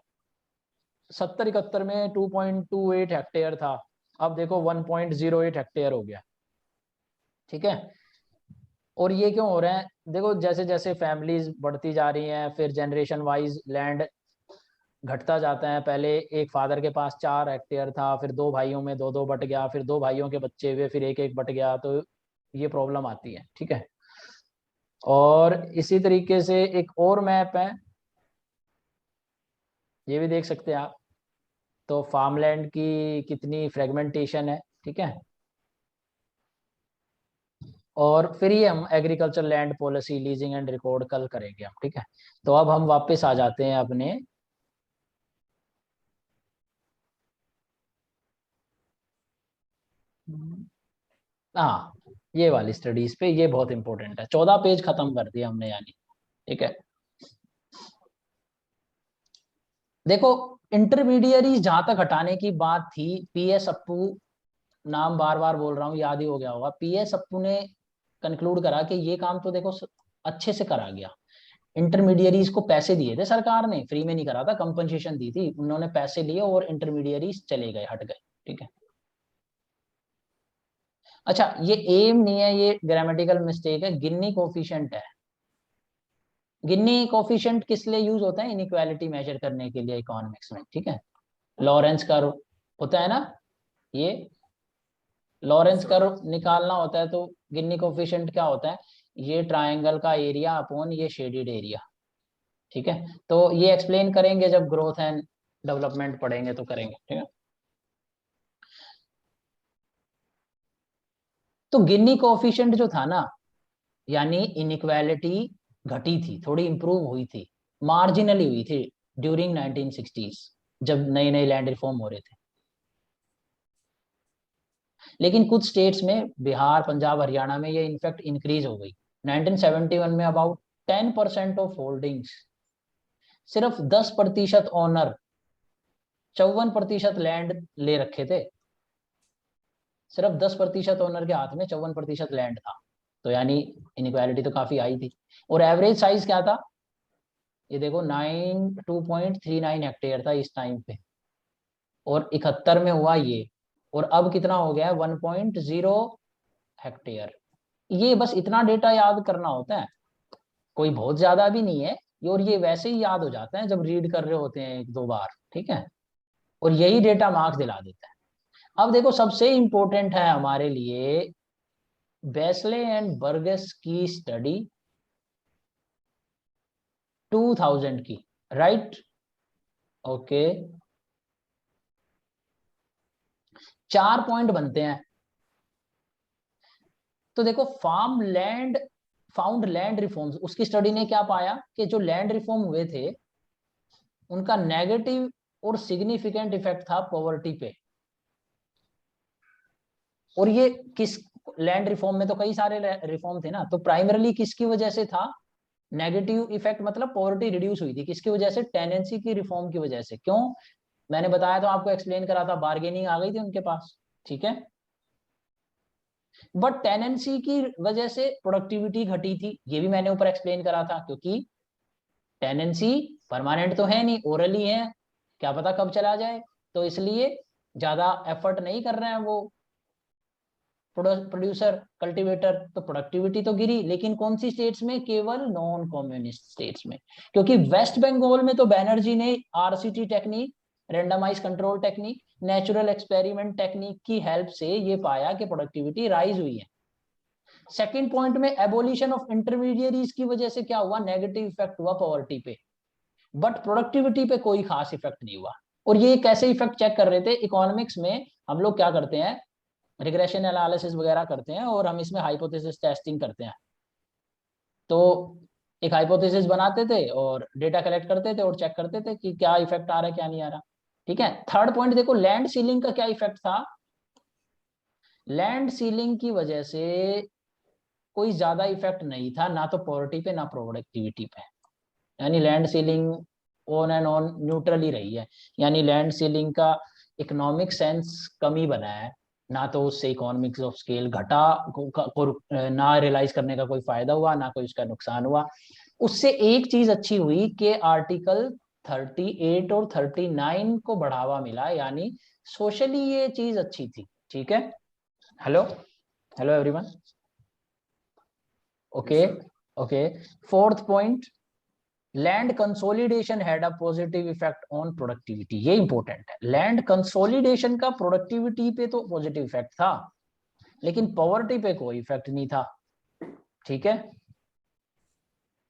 70-71 में 2.28 हेक्टेयर था, अब देखो 1.08 हेक्टेयर हो गया, ठीक है। और ये क्यों हो रहा है, देखो जैसे जैसे फैमिलीज बढ़ती जा रही हैं, फिर जनरेशन वाइज लैंड घटता जाता है। पहले एक फादर के पास 4 हेक्टेयर था, फिर 2 भाइयों में 2-2 बट गया, फिर 2 भाइयों के बच्चे हुए, फिर 1-1 बट गया, तो ये प्रॉब्लम आती है, ठीक है। और इसी तरीके से एक और मैप है, ये भी देख सकते हैं आप, तो फार्मलैंड की कितनी फ्रेगमेंटेशन है, ठीक है। और फिर ये हम agriculture land policy leasing and record कल करेंगे हम, ठीक है। तो अब हम वापस आ जाते हैं अपने हाँ ये वाली स्टडीज पे, ये बहुत इंपॉर्टेंट है। 14 पेज खत्म कर दिया हमने यानी, ठीक है। देखो इंटरमीडियरी जहां तक हटाने की बात थी, पीएस अप्पू, नाम बार बार बोल रहा हूँ, याद ही हो गया होगा, पीएस अप्पू ने कंक्लूड करा कि ये काम तो देखो अच्छे से करा गया। इंटरमीडियरीज को पैसे दिए थे सरकार ने, फ्री में नहीं करा था, कंपनसेशन दी थी, उन्होंने पैसे लिए और इंटरमीडियरीज चले गए, हट गए, ठीक है। अच्छा ये एम नहीं है, ये ग्रामेटिकल मिस्टेक है, गिन्नी कोफिशिएंट है। गिन्नी कोफिशिएंट किस लिए यूज होता है, इनइक्वालिटी मेजर करने के लिए इकोनॉमिक्स में, ठीक है। लॉरेंस कर्व होता है ना, ये लॉरेंस कर्व निकालना होता है तो गिनी कोफिशिएंट क्या होता है, ये ट्रायंगल का एरिया अपॉन ये शेडेड एरिया, ठीक है। तो ये एक्सप्लेन करेंगे जब ग्रोथ एंड डेवलपमेंट पढ़ेंगे तो करेंगे, ठीक है। तो गिनी कोफिशिएंट जो था ना, यानी इनइक्वालिटी घटी थी, थोड़ी इंप्रूव हुई थी, मार्जिनली हुई थी ड्यूरिंग 1960s जब नए नए लैंड रिफॉर्म हो रहे थे। लेकिन कुछ स्टेट्स में, बिहार, पंजाब, हरियाणा में ये इनफैक्ट इंक्रीज हो गई। 1971 में अबाउट 10% ऑफ होल्डिंग्स, सिर्फ 10% ओनर 54% लैंड ले रखे थे, सिर्फ 10% ओनर के हाथ में 54% लैंड था। तो यानी इनइक्वालिटी तो काफी आई थी। और एवरेज साइज क्या था, ये देखो 2.39 हेक्टेयर था इस टाइम पे, और 71 में हुआ ये, और अब कितना हो गया है 1.0 हेक्टेयर। ये बस इतना डेटा याद करना होता है, कोई बहुत ज्यादा भी नहीं है, और ये वैसे ही याद हो जाता है जब रीड कर रहे होते हैं एक दो बार, ठीक है। और यही डेटा मार्क्स दिला देता है। अब देखो सबसे इंपॉर्टेंट है हमारे लिए बेस्ले एंड बर्गस की स्टडी 2000 की, राइट, ओके। 4 पॉइंट बनते हैं। तो देखो फाउंड लैंड रिफॉर्म्स, उसकी स्टडी ने क्या पाया कि जो लैंड रिफॉर्म हुए थे उनका नेगेटिव और सिग्निफिकेंट इफेक्ट था पॉवर्टी पे। और ये किस लैंड रिफॉर्म में तो कई सारे रिफॉर्म थे ना, तो प्राइमरली किसकी वजह से था नेगेटिव इफेक्ट, मतलब पॉवर्टी रिड्यूस हुई थी किसकी वजह से, टेनेंसी की रिफॉर्म की वजह से। क्यों, मैंने बताया तो आपको, एक्सप्लेन करा था, बार्गेनिंग आ गई थी उनके पास, ठीक है। बट टेनेंसी की वजह से प्रोडक्टिविटी घटी थी, ये भी मैंने ऊपर एक्सप्लेन करा था, क्योंकि टेनेंसी परमानेंट तो है नहीं, ओरली है, क्या पता कब चला जाए, तो इसलिए ज्यादा एफर्ट नहीं कर रहे हैं वो प्रोड्यूसर कल्टीवेटर, तो प्रोडक्टिविटी तो गिरी। लेकिन कौन सी स्टेट्स में, केवल नॉन कम्युनिस्ट स्टेट्स में, क्योंकि वेस्ट बंगाल में तो बैनर्जी ने RCT technique, randomise control technique, natural experiment technique की हेल्प से ये पाया कि प्रोडक्टिविटी राइज हुई है। सेकंड पॉइंट में एबोलिशन ऑफ इंटरमीडिएरीज की वजह से क्या हुआ, नेगेटिव इफेक्ट हुआ पॉवर्टी पे, बट प्रोडक्टिविटी पे कोई खास इफेक्ट नहीं हुआ। और ये कैसे इफेक्ट चेक कर रहे थे, इकोनॉमिक्स में हम लोग क्या करते हैं, रिग्रेशन एनालिसिस वगैरह करते हैं, और हम इसमें हाइपोथेसिस टेस्टिंग करते हैं। तो एक हाइपोथेसिस बनाते थे और डेटा कलेक्ट करते थे और चेक करते थे कि क्या इफेक्ट आ रहा है क्या नहीं आ रहा, ठीक है। थर्ड पॉइंट देखो, लैंड सीलिंग का क्या इफेक्ट था। लैंड सीलिंग की वजह से कोई ज्यादा इफेक्ट नहीं था, ना तो पॉवर्टी पे ना प्रोडक्टिविटी पे, यानी land ceiling on and on neutral ही रही है। यानी लैंड सीलिंग का इकोनॉमिक सेंस कमी बना है, ना तो उससे इकोनॉमिक्स ऑफ स्केल घटा को ना रियलाइज करने का कोई फायदा हुआ, ना कोई उसका नुकसान हुआ। उससे एक चीज अच्छी हुई कि आर्टिकल 38 और 39 को बढ़ावा मिला, यानी सोशली ये चीज अच्छी थी, ठीक है। Hello hello everyone, okay okay. Fourth point, land consolidation had a positive effect on productivity, ये इंपॉर्टेंट है। लैंड कंसोलिडेशन का प्रोडक्टिविटी पे तो पॉजिटिव इफेक्ट था, लेकिन पॉवर्टी पे कोई इफेक्ट नहीं था, ठीक है।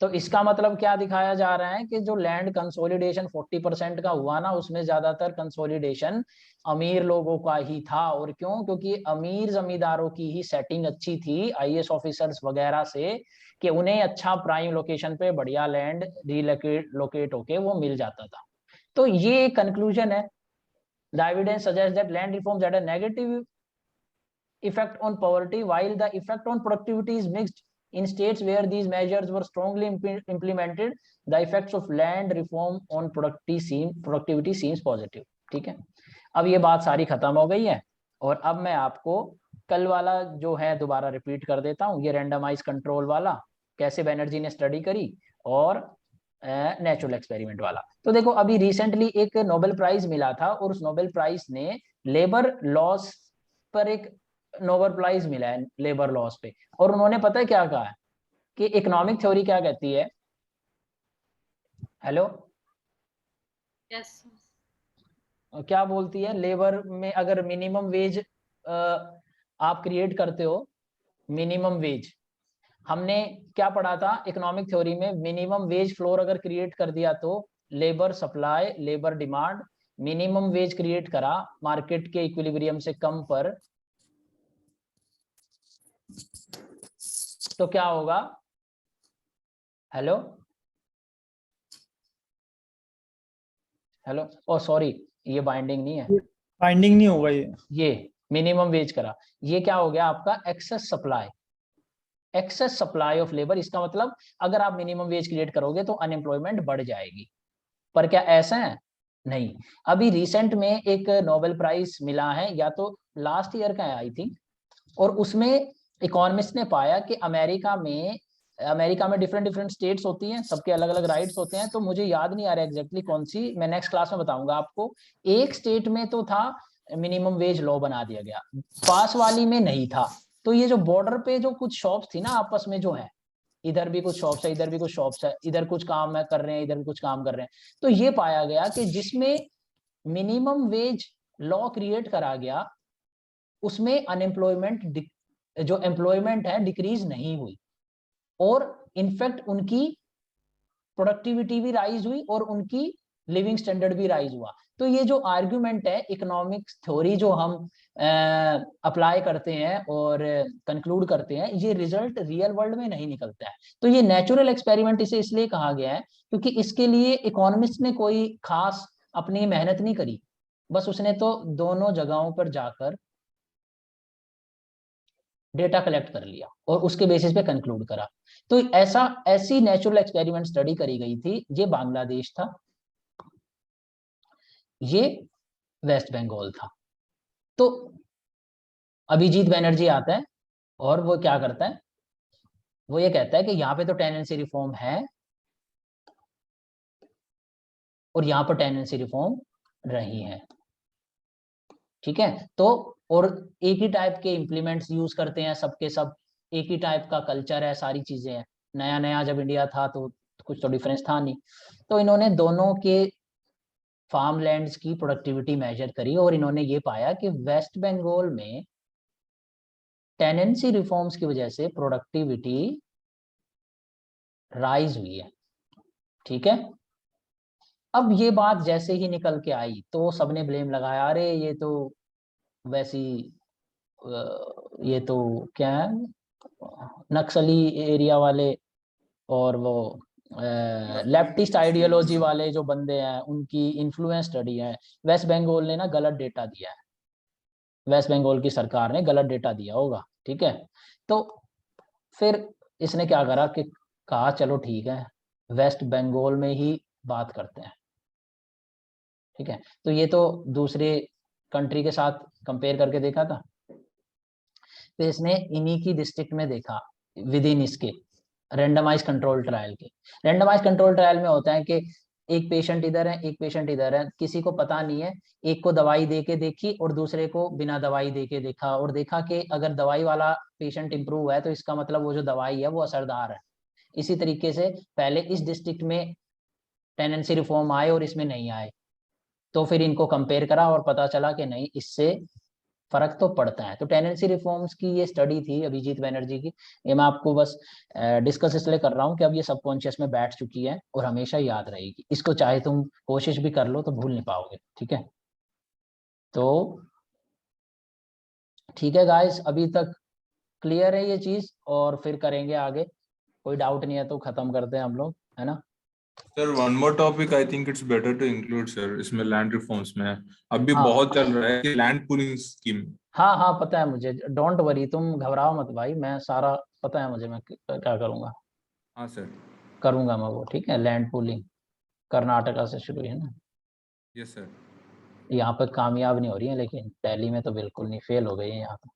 तो इसका मतलब क्या दिखाया जा रहा है कि जो लैंड कंसोलिडेशन 40% का हुआ ना, उसमें ज्यादातर कंसोलिडेशन अमीर लोगों का ही था। और क्यों, क्योंकि अमीर जमींदारों की ही सेटिंग अच्छी थी आईएएस ऑफिसर्स वगैरह से, कि उन्हें अच्छा प्राइम लोकेशन पे बढ़िया लैंड रिलोकेट होके वो मिल जाता था। तो ये कंक्लूजन है, the evidence suggest that land reforms had a negative effect on poverty while the effect on productivity is mixed. In states where these measures were strongly implemented, the effects of land reform on productivity seems positive, ठीक है। अब ये बात सारी खत्म हो गई है, और अब मैं आपको कल वाला जो है दोबारा रिपीट कर देता हूँ, ये रैंडमाइज कंट्रोल वाला कैसे बैनर्जी ने स्टडी करी, और नेचुरल एक्सपेरिमेंट वाला। तो देखो अभी रिसेंटली एक नोबेल प्राइज मिला था, और उस नोबेल प्राइज ने लेबर लॉस पर एक नोबेल प्राइज मिला है, लेबर लॉस पे। और उन्होंने पता है क्या कहा है, कि इकोनॉमिक थ्योरी क्या कहती है, हेलो, यस क्या बोलती है, लेबर में अगर मिनिमम वेज आप क्रिएट करते हो मिनिमम वेज। हमने क्या पढ़ा था इकोनॉमिक थ्योरी में, मिनिमम वेज फ्लोर अगर क्रिएट कर दिया तो labour supply, labour demand, minimum wage create करा मार्केट के इक्विलिब्रियम से कम पर, तो क्या होगा? हेलो हेलो, ओ सॉरी, ये बाइंडिंग नहीं है, बाइंडिंग नहीं होगा ये मिनिमम वेज करा, ये क्या हो गया आपका? Excess supply, excess supply of labour. इसका मतलब अगर आप मिनिमम वेज क्रिएट करोगे तो अनएम्प्लॉयमेंट बढ़ जाएगी। पर क्या ऐसा है? नहीं। अभी रिसेंट में एक नोबेल प्राइज मिला है, या तो लास्ट ईयर का है आई थिंक, और उसमें इकोनॉमिस्ट ने पाया कि अमेरिका में डिफरेंट डिफरेंट स्टेट्स होती हैं, सबके अलग अलग राइट्स होते हैं, तो मुझे याद नहीं आ रहा एग्जैक्टली कौन सी, मैं नेक्स्ट क्लास में बताऊंगा आपको। एक स्टेट में तो था मिनिमम वेज लॉ बना दिया गया, पास वाली में नहीं था। तो ये जो बॉर्डर पे जो कुछ शॉप्स थी ना आपस में जो है, इधर भी कुछ शॉप्स है, इधर भी कुछ शॉप्स है, इधर कुछ काम है कर रहे हैं, इधर भी कुछ काम कर रहे हैं, तो ये पाया गया कि जिसमें मिनिमम वेज लॉ क्रिएट करा गया उसमें अनएम्प्लॉयमेंट, जो एम्प्लॉयमेंट है डिक्रीज नहीं हुई, और इनफैक्ट उनकी प्रोडक्टिविटी भी राइज हुई और उनकी लिविंग स्टैंडर्ड भी राइज हुआ। तो ये जो आर्ग्यूमेंट है इकोनॉमिक्स थ्योरी जो हम अप्लाई करते हैं और कंक्लूड करते हैं, ये रिजल्ट रियल वर्ल्ड में नहीं निकलता है। तो ये नेचुरल एक्सपेरिमेंट इसे इसलिए कहा गया है क्योंकि इसके लिए इकोनॉमिस्ट ने कोई खास अपनी मेहनत नहीं करी, बस उसने तो दोनों जगहों पर जाकर डेटा कलेक्ट कर लिया और उसके बेसिस पे कंक्लूड करा। तो ऐसी नेचुरल एक्सपेरिमेंट स्टडी करी गई थी। ये बांग्लादेश था, ये वेस्ट बंगाल था। तो अभिजीत बैनर्जी आता है और वो क्या करता है, वो ये कहता है कि यहाँ पे तो टेनेंसी रिफॉर्म है और यहाँ पर टेनेंसी रिफॉर्म नहीं है, ठीक है। तो और एक ही टाइप के इम्प्लीमेंट्स यूज करते हैं, सबके सब एक ही टाइप का कल्चर है, सारी चीजें हैं। नया नया जब इंडिया था तो कुछ तो डिफरेंस था नहीं। तो इन्होंने दोनों के फार्म लैंड्स की प्रोडक्टिविटी मेजर करी और इन्होंने ये पाया कि वेस्ट बंगाल में टेनेंसी रिफॉर्म्स की वजह से प्रोडक्टिविटी राइज हुई है, ठीक है। अब ये बात जैसे ही निकल के आई तो सबने ब्लेम लगाया, अरे ये तो वैसी ये तो क्या है, नक्सली एरिया वाले और वो लेफ्टिस्ट आइडियोलॉजी वाले जो बंदे हैं उनकी इन्फ्लुएंस स्टडी है। वेस्ट बंगाल ने ना गलत डेटा दिया है, वेस्ट बंगाल की सरकार ने गलत डेटा दिया होगा, ठीक है। तो फिर इसने क्या करा कि कहा चलो ठीक है वेस्ट बंगाल में ही बात करते हैं, ठीक है। तो ये तो दूसरे कंट्री के साथ कंपेयर करके देखा था, तो इसने इन्हीं की डिस्ट्रिक्ट में देखा विद इन इसके रेंडमाइज कंट्रोल ट्रायल के। रेंडमाइज कंट्रोल ट्रायल में होता है कि एक पेशेंट इधर है, एक पेशेंट इधर है, किसी को पता नहीं है, एक को दवाई दे के देखी और दूसरे को बिना दवाई दे के देखा, और देखा कि अगर दवाई वाला पेशेंट इंप्रूव है तो इसका मतलब वो जो दवाई है वो असरदार है। इसी तरीके से पहले इस डिस्ट्रिक्ट में टेनेंसी रिफॉर्म आए और इसमें नहीं आए, तो फिर इनको कंपेयर करा और पता चला कि नहीं इससे फर्क तो पड़ता है। तो टेनेंसी रिफॉर्म्स की ये स्टडी थी अभिजीत बैनर्जी की, ये मैं आपको बस डिस्कस इसलिए कर रहा हूँ कि अब ये सबकॉन्शियस में बैठ चुकी है और हमेशा याद रहेगी। इसको चाहे तुम कोशिश भी कर लो तो भूल नहीं पाओगे, ठीक है। तो ठीक है गाइस, अभी तक क्लियर है ये चीज, और फिर करेंगे आगे। कोई डाउट नहीं है तो खत्म करते हैं हम लोग, है ना। Sir one more topic I think it's better to include sir इसमें, लैंड रिफॉर्म्स में अभी हाँ बहुत चल रहा है कि लैंड पूलिंग स्कीम। हाँ हाँ, पता है मुझे, डोंट वरी, तुम घबराओ मत भाई, मैं सारा पता है मुझे, मैं क्या करूंगा, हाँ सर। करूंगा मैं वो, ठीक है। लैंड पूलिंग कर्नाटका से शुरू है ना, यस सर। यहाँ पर कामयाब नहीं हो रही है, लेकिन दिल्ली में तो बिल्कुल नहीं, फेल हो गई है यहाँ पे।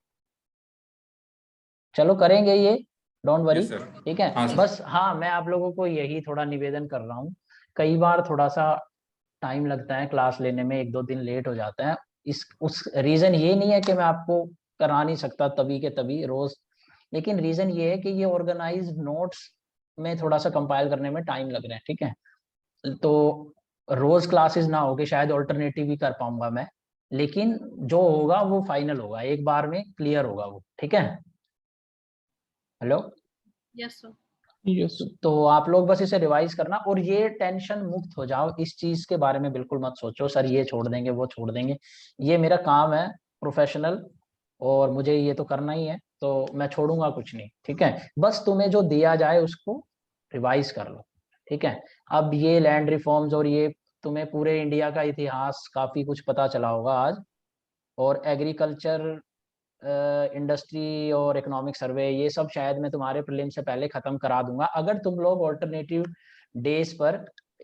चलो करेंगे ये, डोंट वरी, यस सर। ठीक है। हाँ सर। बस हाँ, मैं आप लोगों को यही थोड़ा निवेदन कर रहा हूँ, कई बार थोड़ा सा टाइम लगता है क्लास लेने में, 1-2 दिन लेट हो जाता है। उस रीजन ये नहीं है कि मैं आपको करा नहीं सकता तभी के तभी रोज, लेकिन रीजन ये है कि ये ऑर्गेनाइज नोट्स में थोड़ा सा कंपाइल करने में टाइम लग रहा है, ठीक है। तो रोज क्लासेस ना हो के शायद ऑल्टरनेटिव भी कर पाऊंगा मैं, लेकिन जो होगा वो फाइनल होगा, एक बार में क्लियर होगा वो, ठीक है। Hello, Yes, sir. Yes, sir. तो आप लोग बस इसे रिवाइज करना और ये टेंशन मुक्त हो जाओ, इस चीज के बारे में बिल्कुल मत सोचो सर ये छोड़ देंगे वो छोड़ देंगे, ये मेरा काम है प्रोफेशनल और मुझे ये तो करना ही है, तो मैं छोड़ूंगा कुछ नहीं, ठीक है। बस तुम्हें जो दिया जाए उसको रिवाइज कर लो, ठीक है। अब ये लैंड रिफॉर्म्स और ये तुम्हें पूरे इंडिया का इतिहास काफी कुछ पता चला होगा आज, और एग्रीकल्चर इंडस्ट्री और इकोनॉमिक सर्वे ये सब शायद मैं तुम्हारे प्रीलिम से पहले खत्म करा दूंगा, अगर तुम लोग ऑल्टरनेटिव डेज पर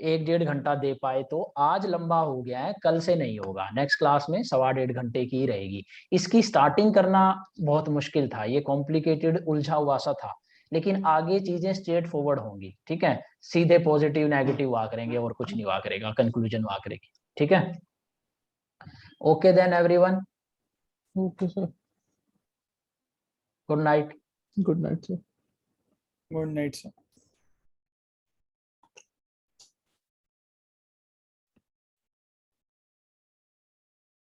1-1.5 घंटा दे पाए तो। आज लंबा हो गया है, कल से नहीं होगा, नेक्स्ट क्लास में 1.25 घंटे की ही रहेगी। इसकी स्टार्टिंग करना बहुत मुश्किल था, ये कॉम्प्लिकेटेड उलझा हुआ सा था, लेकिन आगे चीजें स्ट्रेट फॉरवर्ड होंगी, ठीक है। सीधे पॉजिटिव नेगेटिव हुआ करेंगे और कुछ नहीं हुआ करेगा, कंक्लूजन हुआ करेगी, ठीक है। Okay then everyone, Okay, sir. Good night. Good night, sir. Good night, sir.